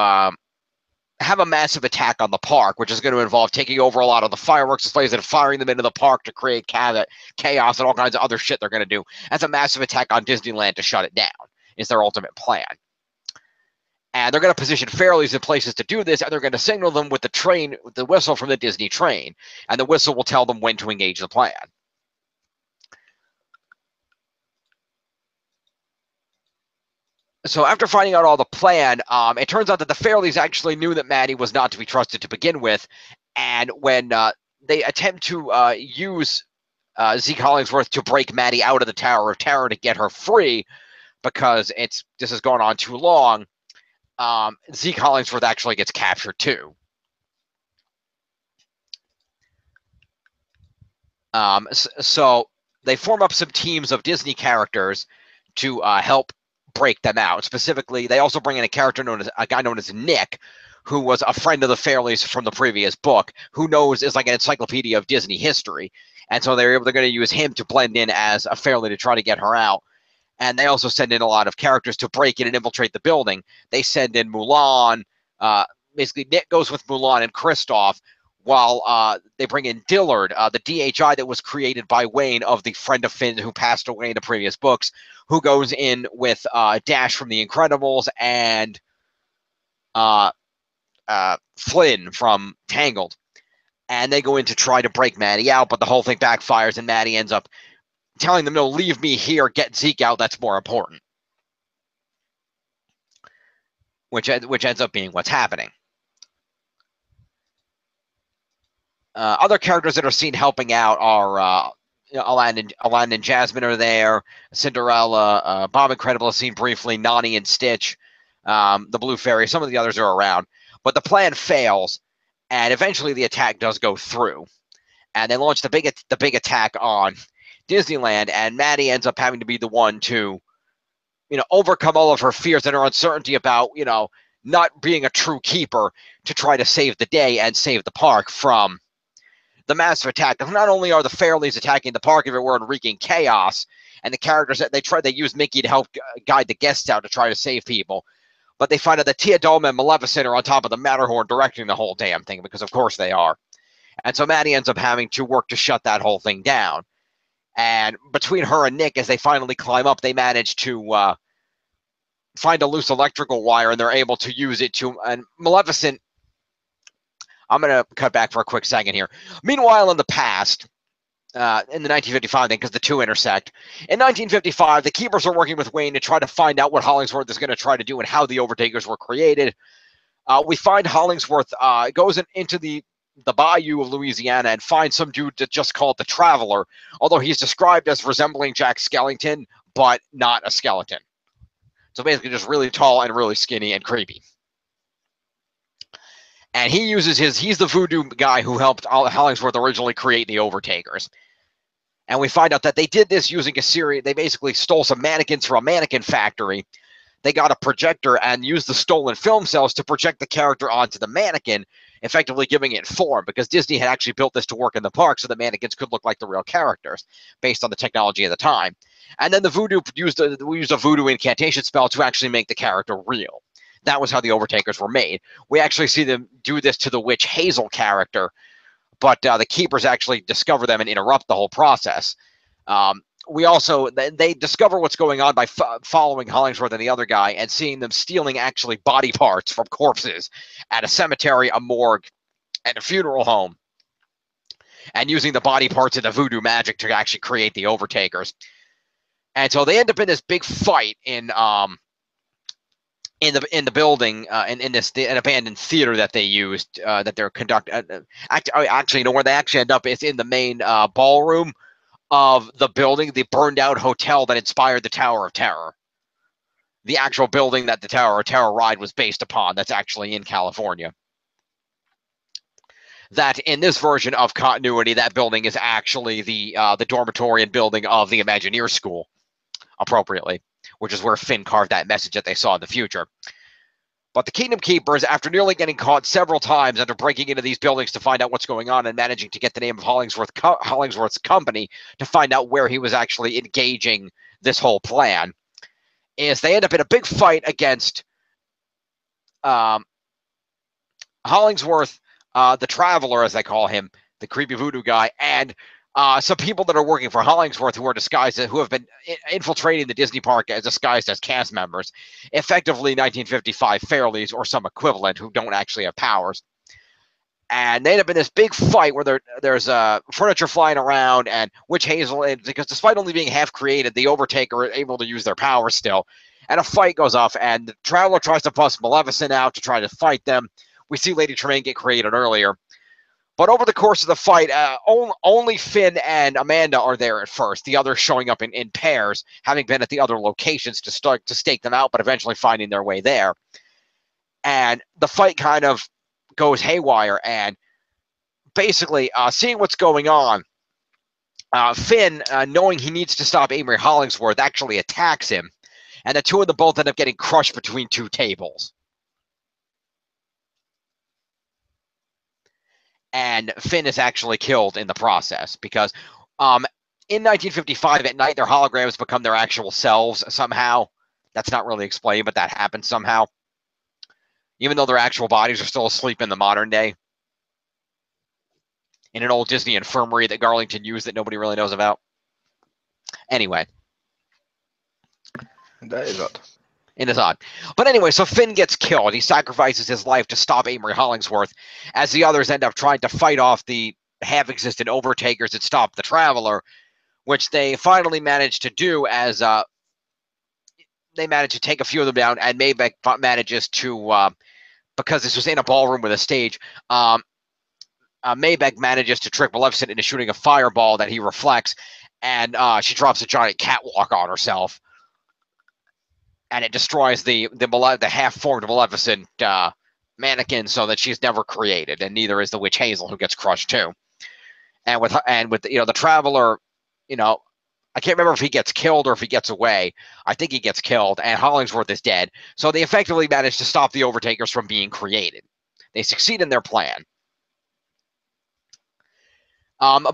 have a massive attack on the park, which is going to involve taking over a lot of the fireworks displays and firing them into the park to create chaos and all kinds of other shit they're going to do. That's a massive attack on Disneyland to shut it down, is their ultimate plan. And they're going to position Fairleys in places to do this, and they're going to signal them with the whistle from the Disney train. And the whistle will tell them when to engage the plan. So after finding out all the plan, it turns out that the Fairleys actually knew that Maddie was not to be trusted to begin with. And when they attempt to use Zeke Hollingsworth to break Maddie out of the Tower of Terror to get her free, because this has gone on too long, Zeke Hollingsworth actually gets captured too. So they form up some teams of Disney characters to help break them out. Specifically, they also bring in a guy known as Nick, who was a friend of the Fairleys from the previous book, who is like an encyclopedia of Disney history. And so they're going to use him to blend in as a Fairley to try to get her out. And they also send in a lot of characters to break in and infiltrate the building. They send in Mulan. Basically, Nick goes with Mulan and Kristoff, while they bring in Dillard, the DHI that was created by Wayne of the friend of Finn who passed away in the previous books, who goes in with Dash from The Incredibles and Flynn from Tangled. And they go in to try to break Maddie out, but the whole thing backfires, and Maddie ends up telling them, no, leave me here, get Zeke out, that's more important. Which ends up being what's happening. Other characters that are seen helping out are Aladdin and Jasmine are there, Cinderella, Bob Incredible is seen briefly, Nani and Stitch, the Blue Fairy, some of the others are around. But the plan fails, and eventually the attack does go through. And they launch the big attack on Disneyland, and Maddie ends up having to be the one to, overcome all of her fears and her uncertainty about, not being a true keeper to try to save the day and save the park from the massive attack. Not only are the Fairleys attacking the park everywhere and wreaking chaos, and the characters that they use Mickey to help guide the guests out to try to save people, but they find out that Tia Dome and Maleficent are on top of the Matterhorn directing the whole damn thing, because of course they are. And so Maddie ends up having to work to shut that whole thing down. And between her and Nick, as they finally climb up, they manage to find a loose electrical wire, and they're able to use it to. And Maleficent, I'm going to cut back for a quick second here. Meanwhile, in the past, in the 1955 thing, because the two intersect, in 1955, the Keepers are working with Wayne to try to find out what Hollingsworth is going to try to do and how the Overtakers were created. We find Hollingsworth goes into the bayou of Louisiana and finds some dude that just called the Traveler, although he's described as resembling Jack Skellington, but not a skeleton. So basically just really tall and really skinny and creepy. And he uses he's the voodoo guy who helped Hollingsworth originally create the Overtakers. And we find out that they did this using a series, they basically stole some mannequins from a mannequin factory. They got a projector and used the stolen film cells to project the character onto the mannequin, effectively giving it form, because Disney had actually built this to work in the park so the mannequins could look like the real characters based on the technology of the time. And then we used a voodoo incantation spell to actually make the character real. That was how the Overtakers were made. We actually see them do this to the witch Hazel character, but the Keepers actually discover them and interrupt the whole process. they discover what's going on by following Hollingsworth and the other guy and seeing them stealing actually body parts from corpses at a cemetery, a morgue, and a funeral home, and using the body parts of the voodoo magic to actually create the Overtakers. And so they end up in this big fight in the building in this an abandoned theater that they used that they're conducting. Actually, you know where they actually end up is in the main ballroom of the building, the burned out hotel that inspired the Tower of Terror. The actual building that the Tower of Terror ride was based upon, that's actually in California. That in this version of continuity, that building is actually the dormitory and building of the Imagineer School, appropriately, which is where Finn carved that message that they saw in the future. But the Kingdom Keepers, after nearly getting caught several times after breaking into these buildings to find out what's going on and managing to get the name of Hollingsworth's company to find out where he was actually engaging this whole plan, is they end up in a big fight against Hollingsworth, the Traveler, as they call him, the creepy voodoo guy, and some people that are working for Hollingsworth who are disguised, who have been infiltrating the Disney park as disguised as cast members, effectively 1955 Fairleys or some equivalent who don't actually have powers. And they end up in this big fight where there's furniture flying around, and Witch Hazel, because despite only being half created, the Overtaker are able to use their powers still. And a fight goes off, and the Traveler tries to bust Maleficent out to try to fight them. We see Lady Tremaine get created earlier. But over the course of the fight, only Finn and Amanda are there at first, the others showing up in pairs, having been at the other locations to stake them out, but eventually finding their way there. And the fight kind of goes haywire, and basically, seeing what's going on, Finn, knowing he needs to stop Amory Hollingsworth, actually attacks him, and the two of them both end up getting crushed between two tables. And Finn is actually killed in the process because in 1955 at night, their holograms become their actual selves somehow. That's not really explained, but that happens somehow. Even though their actual bodies are still asleep in the modern day. In an old Disney infirmary that Garlington used that nobody really knows about. Anyway. That is odd. It is odd. But anyway, so Finn gets killed. He sacrifices his life to stop Amory Hollingsworth, as the others end up trying to fight off the half-existent Overtakers and stop the Traveler, which they finally manage to do as they manage to take a few of them down, and Maybeck manages to, because this was in a ballroom with a stage, Maybeck manages to trick Maleficent into shooting a fireball that he reflects, and she drops a giant catwalk on herself. And it destroys the half-formed Maleficent mannequin, so that she's never created, and neither is the Witch Hazel, who gets crushed too. And with the Traveler, I can't remember if he gets killed or if he gets away. I think he gets killed, and Hollingsworth is dead. So they effectively manage to stop the Overtakers from being created. They succeed in their plan.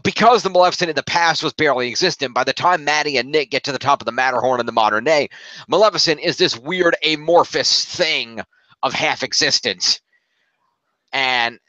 Because the Maleficent in the past was barely existent, by the time Maddie and Nick get to the top of the Matterhorn in the modern day, Maleficent is this weird amorphous thing of half-existence. And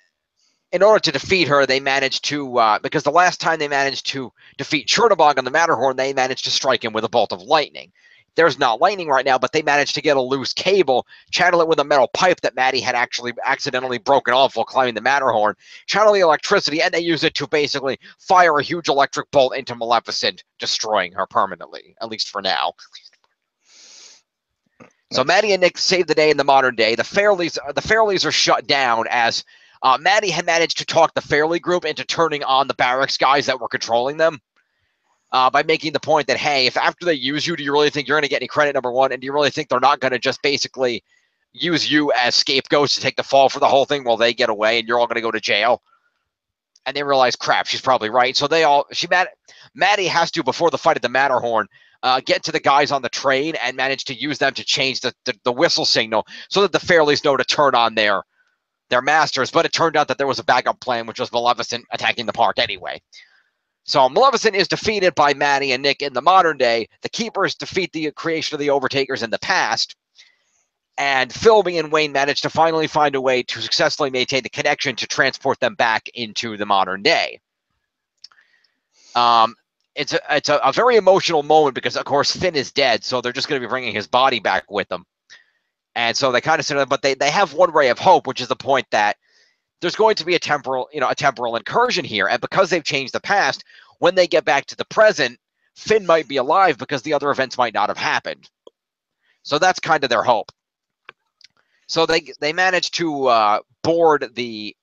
in order to defeat her, they managed to, because the last time they managed to defeat Chernobog on the Matterhorn, they managed to strike him with a bolt of lightning. There's not lightning right now, but they managed to get a loose cable, channel it with a metal pipe that Maddie had actually accidentally broken off while climbing the Matterhorn, channel the electricity, and they use it to basically fire a huge electric bolt into Maleficent, destroying her permanently, at least for now. So Maddie and Nick save the day in the modern day. The Fairleys are shut down as Maddie had managed to talk the Fairley group into turning on the barracks guys that were controlling them. By making the point that, hey, if after they use you, do you really think you're going to get any credit, number one? And do you really think they're not going to just basically use you as scapegoats to take the fall for the whole thing while they get away and you're all going to go to jail? And they realize, crap, she's probably right. So Maddie has to, before the fight at the Matterhorn, get to the guys on the train and manage to use them to change the whistle signal so that the Fairleys know to turn on their masters. But it turned out that there was a backup plan, which was Maleficent attacking the park anyway. So Maleficent is defeated by Maddie and Nick in the modern day. The Keepers defeat the creation of the Overtakers in the past. And Philby and Wayne manage to finally find a way to successfully maintain the connection to transport them back into the modern day. it's a very emotional moment because of course Finn is dead, so they're just going to be bringing his body back with them. And so they kind of said, but they have one ray of hope, which is the point that there's going to be a temporal incursion here, and because they've changed the past, when they get back to the present, Finn might be alive because the other events might not have happened. So that's kind of their hope. So they managed to board the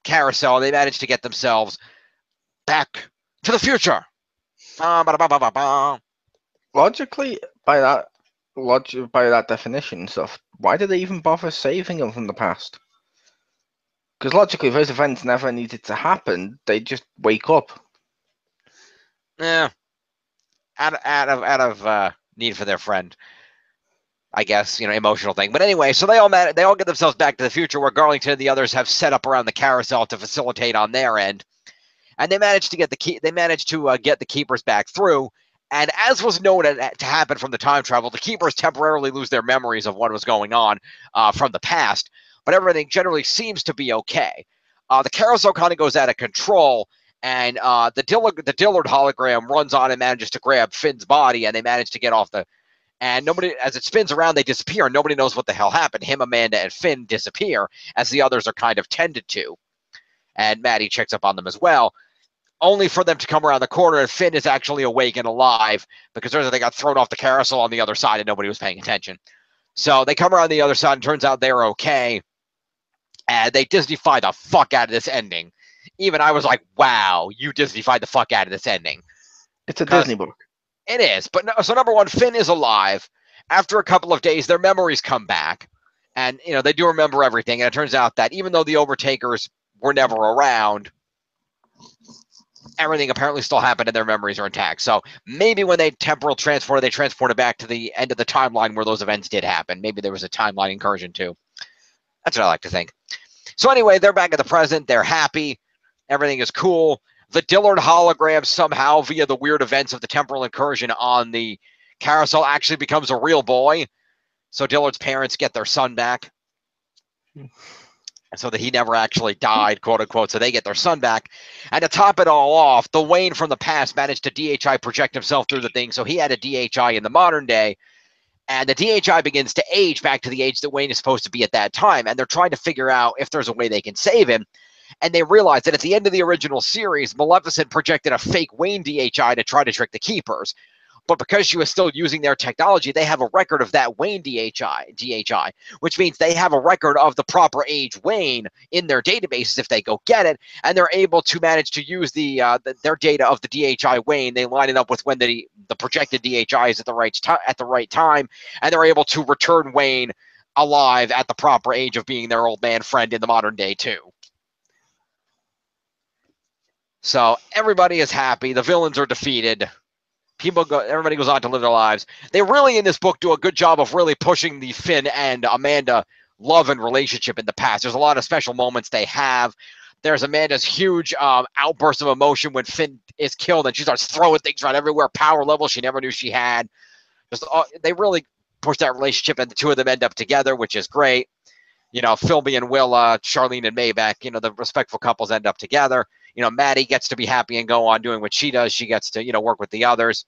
carousel. They managed to get themselves back to the future. Logically, by that definition and stuff, why did they even bother saving them from the past? Because logically, if those events never needed to happen, they'd just wake up. Yeah, out of need for their friend, I guess, emotional thing. But anyway, so they all get themselves back to the future where Garlington and the others have set up around the carousel to facilitate on their end, and they managed to get the keepers back through. And as was known to happen from the time travel, the keepers temporarily lose their memories of what was going on from the past, but everything generally seems to be okay. The carousel kind of goes out of control, and the Dillard hologram runs on and manages to grab Finn's body, and they manage to get off the. And nobody, as it spins around, they disappear, and nobody knows what the hell happened. Him, Amanda, and Finn disappear, as the others are kind of tended to. And Maddie checks up on them as well, only for them to come around the corner, and Finn is actually awake and alive, because they got thrown off the carousel on the other side, and nobody was paying attention. So they come around the other side, and turns out they're okay. And they Disney-fied the fuck out of this ending. Even I was like, wow, you Disney-fied the fuck out of this ending. It's a Disney book. It is. But so number one, Finn is alive. After a couple of days, their memories come back. And, they do remember everything. And it turns out that even though the Overtakers were never around, everything apparently still happened and their memories are intact. So maybe when they temporal transported, they transported back to the end of the timeline where those events did happen. Maybe there was a timeline incursion too. That's what I like to think. So anyway, they're back at the present. They're happy. Everything is cool. The Dillard hologram somehow, via the weird events of the temporal incursion on the carousel, actually becomes a real boy. So Dillard's parents get their son back. So that he never actually died, quote unquote. So they get their son back. And to top it all off, the Wayne from the past managed to DHI project himself through the thing. So he had a DHI in the modern day. And the DHI begins to age back to the age that Wayne is supposed to be at that time. And they're trying to figure out if there's a way they can save him. And they realize that at the end of the original series, Maleficent projected a fake Wayne DHI to try to trick the Keepers. But because she was still using their technology, they have a record of that Wayne DHI, which means they have a record of the proper age Wayne in their databases if they go get it, and they're able to manage to use their data of the DHI Wayne. They line it up with when the projected DHI is at the right time, and they're able to return Wayne alive at the proper age of being their old man friend in the modern day too. So everybody is happy. The villains are defeated. Everybody goes on to live their lives. They really, in this book, do a good job of really pushing the Finn and Amanda love and relationship in the past. There's a lot of special moments they have. There's Amanda's huge outburst of emotion when Finn is killed, and she starts throwing things around everywhere, power level she never knew she had. They really push that relationship, and the two of them end up together, which is great. Philby and Willa, Charlene and Maybeck, the respectful couples end up together. Maddie gets to be happy and go on doing what she does. She gets to, work with the others.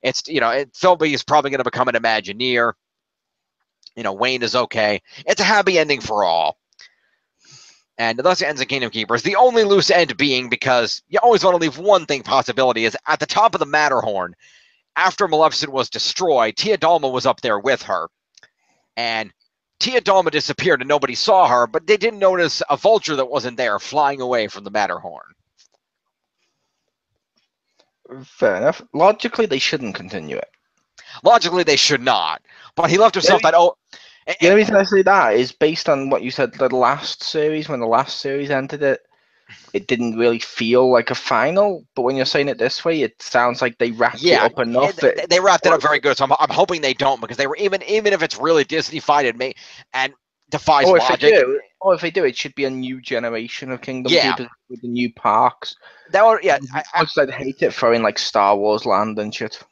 It's, Philby is probably going to become an Imagineer. Wayne is okay. It's a happy ending for all. And thus ends the Kingdom Keepers. The only loose end being, because you always want to leave one possibility, is at the top of the Matterhorn, after Maleficent was destroyed, Tia Dalma was up there with her. And Tia Dalma disappeared and nobody saw her, but they didn't notice a vulture that wasn't there flying away from the Matterhorn. Fair enough. Logically, they shouldn't continue it. Logically, they should not. But he left himself that... The only reason I say that is based on what you said the last series. When the last series ended it didn't really feel like a final. But when you're saying it this way, it sounds like they wrapped it up enough. They wrapped it up very good. So I'm hoping they don't, because they were even if it's really Disney-fied and defies logic. If they do, it should be a new generation of Kingdom Keepers with the new parks. That would, I'd hate it throwing like Star Wars Land and shit.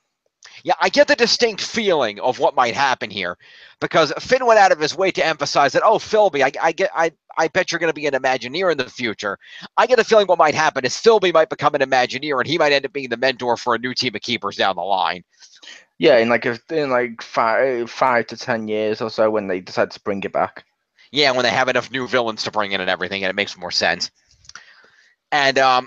Yeah, I get the distinct feeling of what might happen here, because Finn went out of his way to emphasize that, oh, Philby, I bet you're going to be an Imagineer in the future. I get a feeling what might happen is Philby might become an Imagineer, and he might end up being the mentor for a new team of keepers down the line. Yeah, in like 5 to 10 years or so, when they decide to bring it back. Yeah, when they have enough new villains to bring in and everything, and it makes more sense. And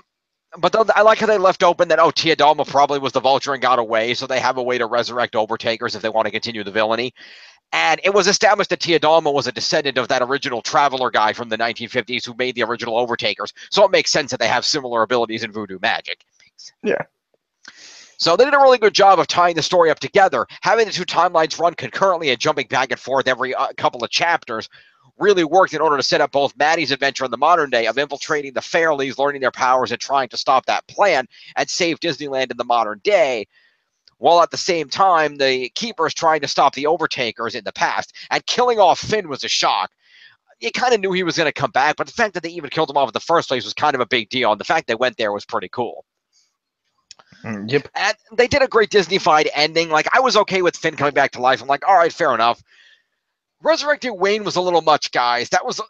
but I like how they left open that, oh, Teodalma probably was the Vulture and got away, so they have a way to resurrect Overtakers if they want to continue the villainy. And it was established that Teodalma was a descendant of that original Traveler guy from the 1950s who made the original Overtakers. So it makes sense that they have similar abilities in voodoo magic. Yeah. So they did a really good job of tying the story up together. Having the two timelines run concurrently and jumping back and forth every couple of chapters really worked in order to set up both Maddie's adventure in the modern day of infiltrating the Fairleys, learning their powers, and trying to stop that plan and save Disneyland in the modern day, while at the same time the Keepers trying to stop the Overtakers in the past. And killing off Finn was a shock. You kind of knew he was going to come back, but the fact that they even killed him off in the first place was kind of a big deal, and the fact they went there was pretty cool. Yep. And they did a great Disney-fied ending. Like, I was okay with Finn coming back to life. I'm like, all right, fair enough. Resurrecting Wayne was a little much, guys. That was,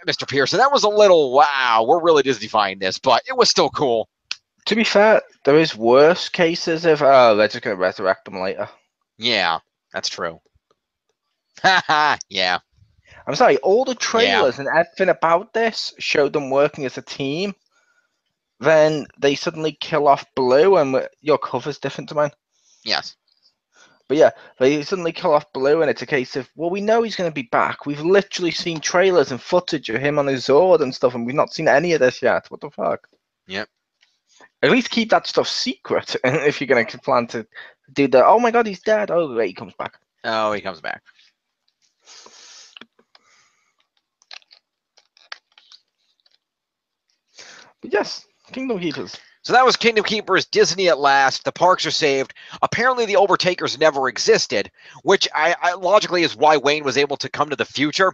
Mr. Pearson, that was a little, wow, we're really Disney-fying this, but it was still cool. To be fair, there is worse cases of, oh, they're just going to resurrect them later. Yeah, that's true. Haha, yeah. I'm sorry, all the trailers and everything about this showed them working as a team. Then they suddenly kill off Blue, and your cover's different to mine. Yes. But yeah, they suddenly kill off Blue, and it's a case of, well, we know he's going to be back. We've literally seen trailers and footage of him on his Zord and stuff, and we've not seen any of this yet. What the fuck? Yep. At least keep that stuff secret if you're going to plan to do the, oh my god, he's dead. Oh, wait, he comes back. Oh, he comes back. But yes, Kingdom Keepers. So that was Kingdom Keepers, Disney at last. The parks are saved. Apparently the Overtakers never existed, which I logically is why Wayne was able to come to the future,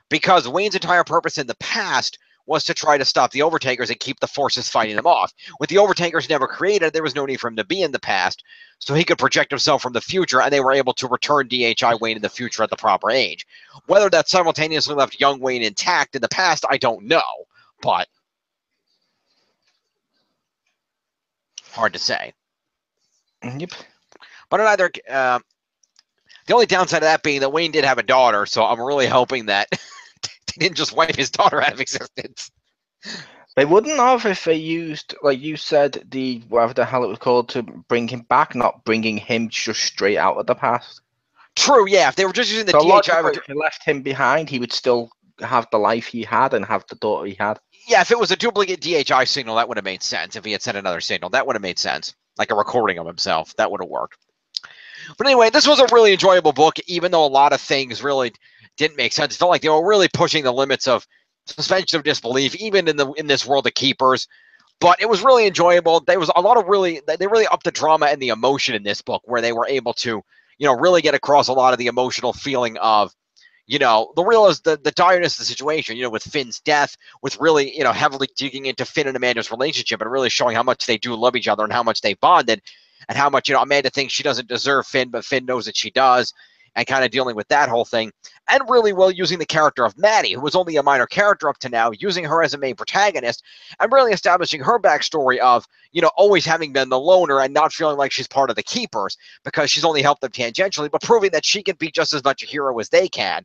because Wayne's entire purpose in the past was to try to stop the Overtakers and keep the forces fighting them off. With the Overtakers never created, there was no need for him to be in the past, so he could project himself from the future, and they were able to return DHI Wayne in the future at the proper age. Whether that simultaneously left young Wayne intact in the past, I don't know, but hard to say. Yep. But either, the only downside of that being that Wayne did have a daughter, so I'm really hoping that they didn't just wipe his daughter out of existence. They wouldn't have if they used, like you said, the whatever the hell it was called to bring him back, not bringing him just straight out of the past. True, yeah. If they were just using the So DHI, if they left him behind, he would still have the life he had and have the daughter he had. yeah, if it was a duplicate DHI signal, that would have made sense. If he had sent another signal, that would have made sense. Like a recording of himself, that would have worked. But anyway, this was a really enjoyable book, even though a lot of things really didn't make sense. It felt like they were really pushing the limits of suspension of disbelief, even in this world of Keepers. But it was really enjoyable. There was a lot of they really upped the drama and the emotion in this book, where they were able to, really get across a lot of the emotional feeling of, the direness of the situation, with Finn's death, with really, heavily digging into Finn and Amanda's relationship and really showing how much they do love each other and how much they bonded and how much, Amanda thinks she doesn't deserve Finn, but Finn knows that she does, and kind of dealing with that whole thing. And really well using the character of Maddie, who was only a minor character up to now, using her as a main protagonist and really establishing her backstory of, always having been the loner and not feeling like she's part of the Keepers because she's only helped them tangentially, but proving that she can be just as much a hero as they can.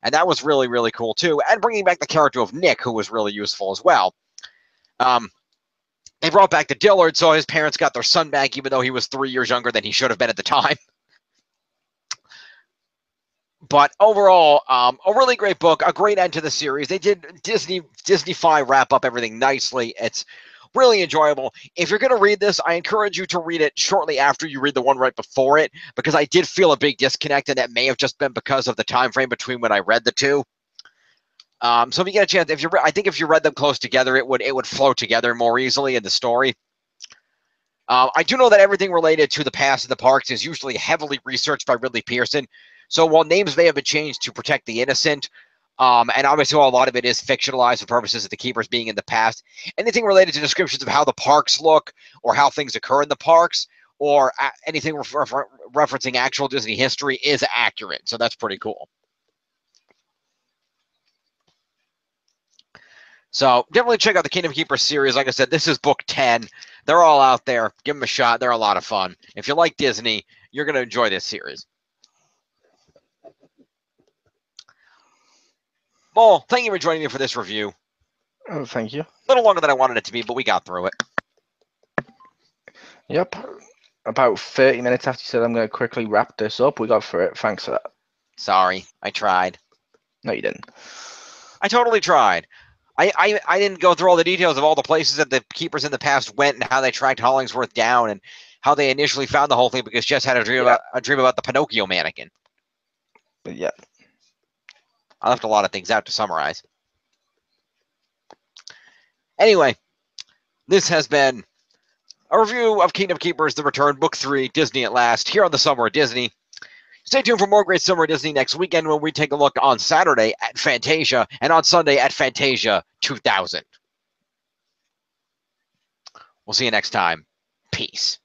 And that was really, really cool, too. And bringing back the character of Nick, who was really useful as well. They brought back the Dillard, so his parents got their son back, even though he was 3 years younger than he should have been at the time. But overall, a really great book, a great end to the series. They did Disney-fy wrap up everything nicely. It's really enjoyable. If you're going to read this, I encourage you to read it shortly after you read the one right before it, because I did feel a big disconnect, and that may have just been because of the time frame between when I read the two. So if you get a chance, I think if you read them close together, it would flow together more easily in the story. I do know that everything related to the past of the parks is usually heavily researched by Ridley Pearson. So while names may have been changed to protect the innocent, and obviously a lot of it is fictionalized for purposes of the Keepers being in the past, anything related to descriptions of how the parks look or how things occur in the parks or anything referencing actual Disney history is accurate. So that's pretty cool. So definitely check out the Kingdom Keepers series. Like I said, this is book 10. They're all out there. Give them a shot. They're a lot of fun. If you like Disney, you're going to enjoy this series. Mole, thank you for joining me for this review. Oh, thank you. A little longer than I wanted it to be, but we got through it. Yep. About 30 minutes after you said I'm going to quickly wrap this up, we got through it. Thanks for that. Sorry, I tried. No, you didn't. I totally tried. I didn't go through all the details of all the places that the keepers in the past went and how they tracked Hollingsworth down and how they initially found the whole thing because Jess had a dream about the Pinocchio mannequin. But yeah. I left a lot of things out to summarize. Anyway, this has been a review of Kingdom Keepers: The Return, Book 3, Disney at Last, here on the Summer of Disney. Stay tuned for more great Summer Disney next weekend when we take a look on Saturday at Fantasia and on Sunday at Fantasia 2000. We'll see you next time. Peace.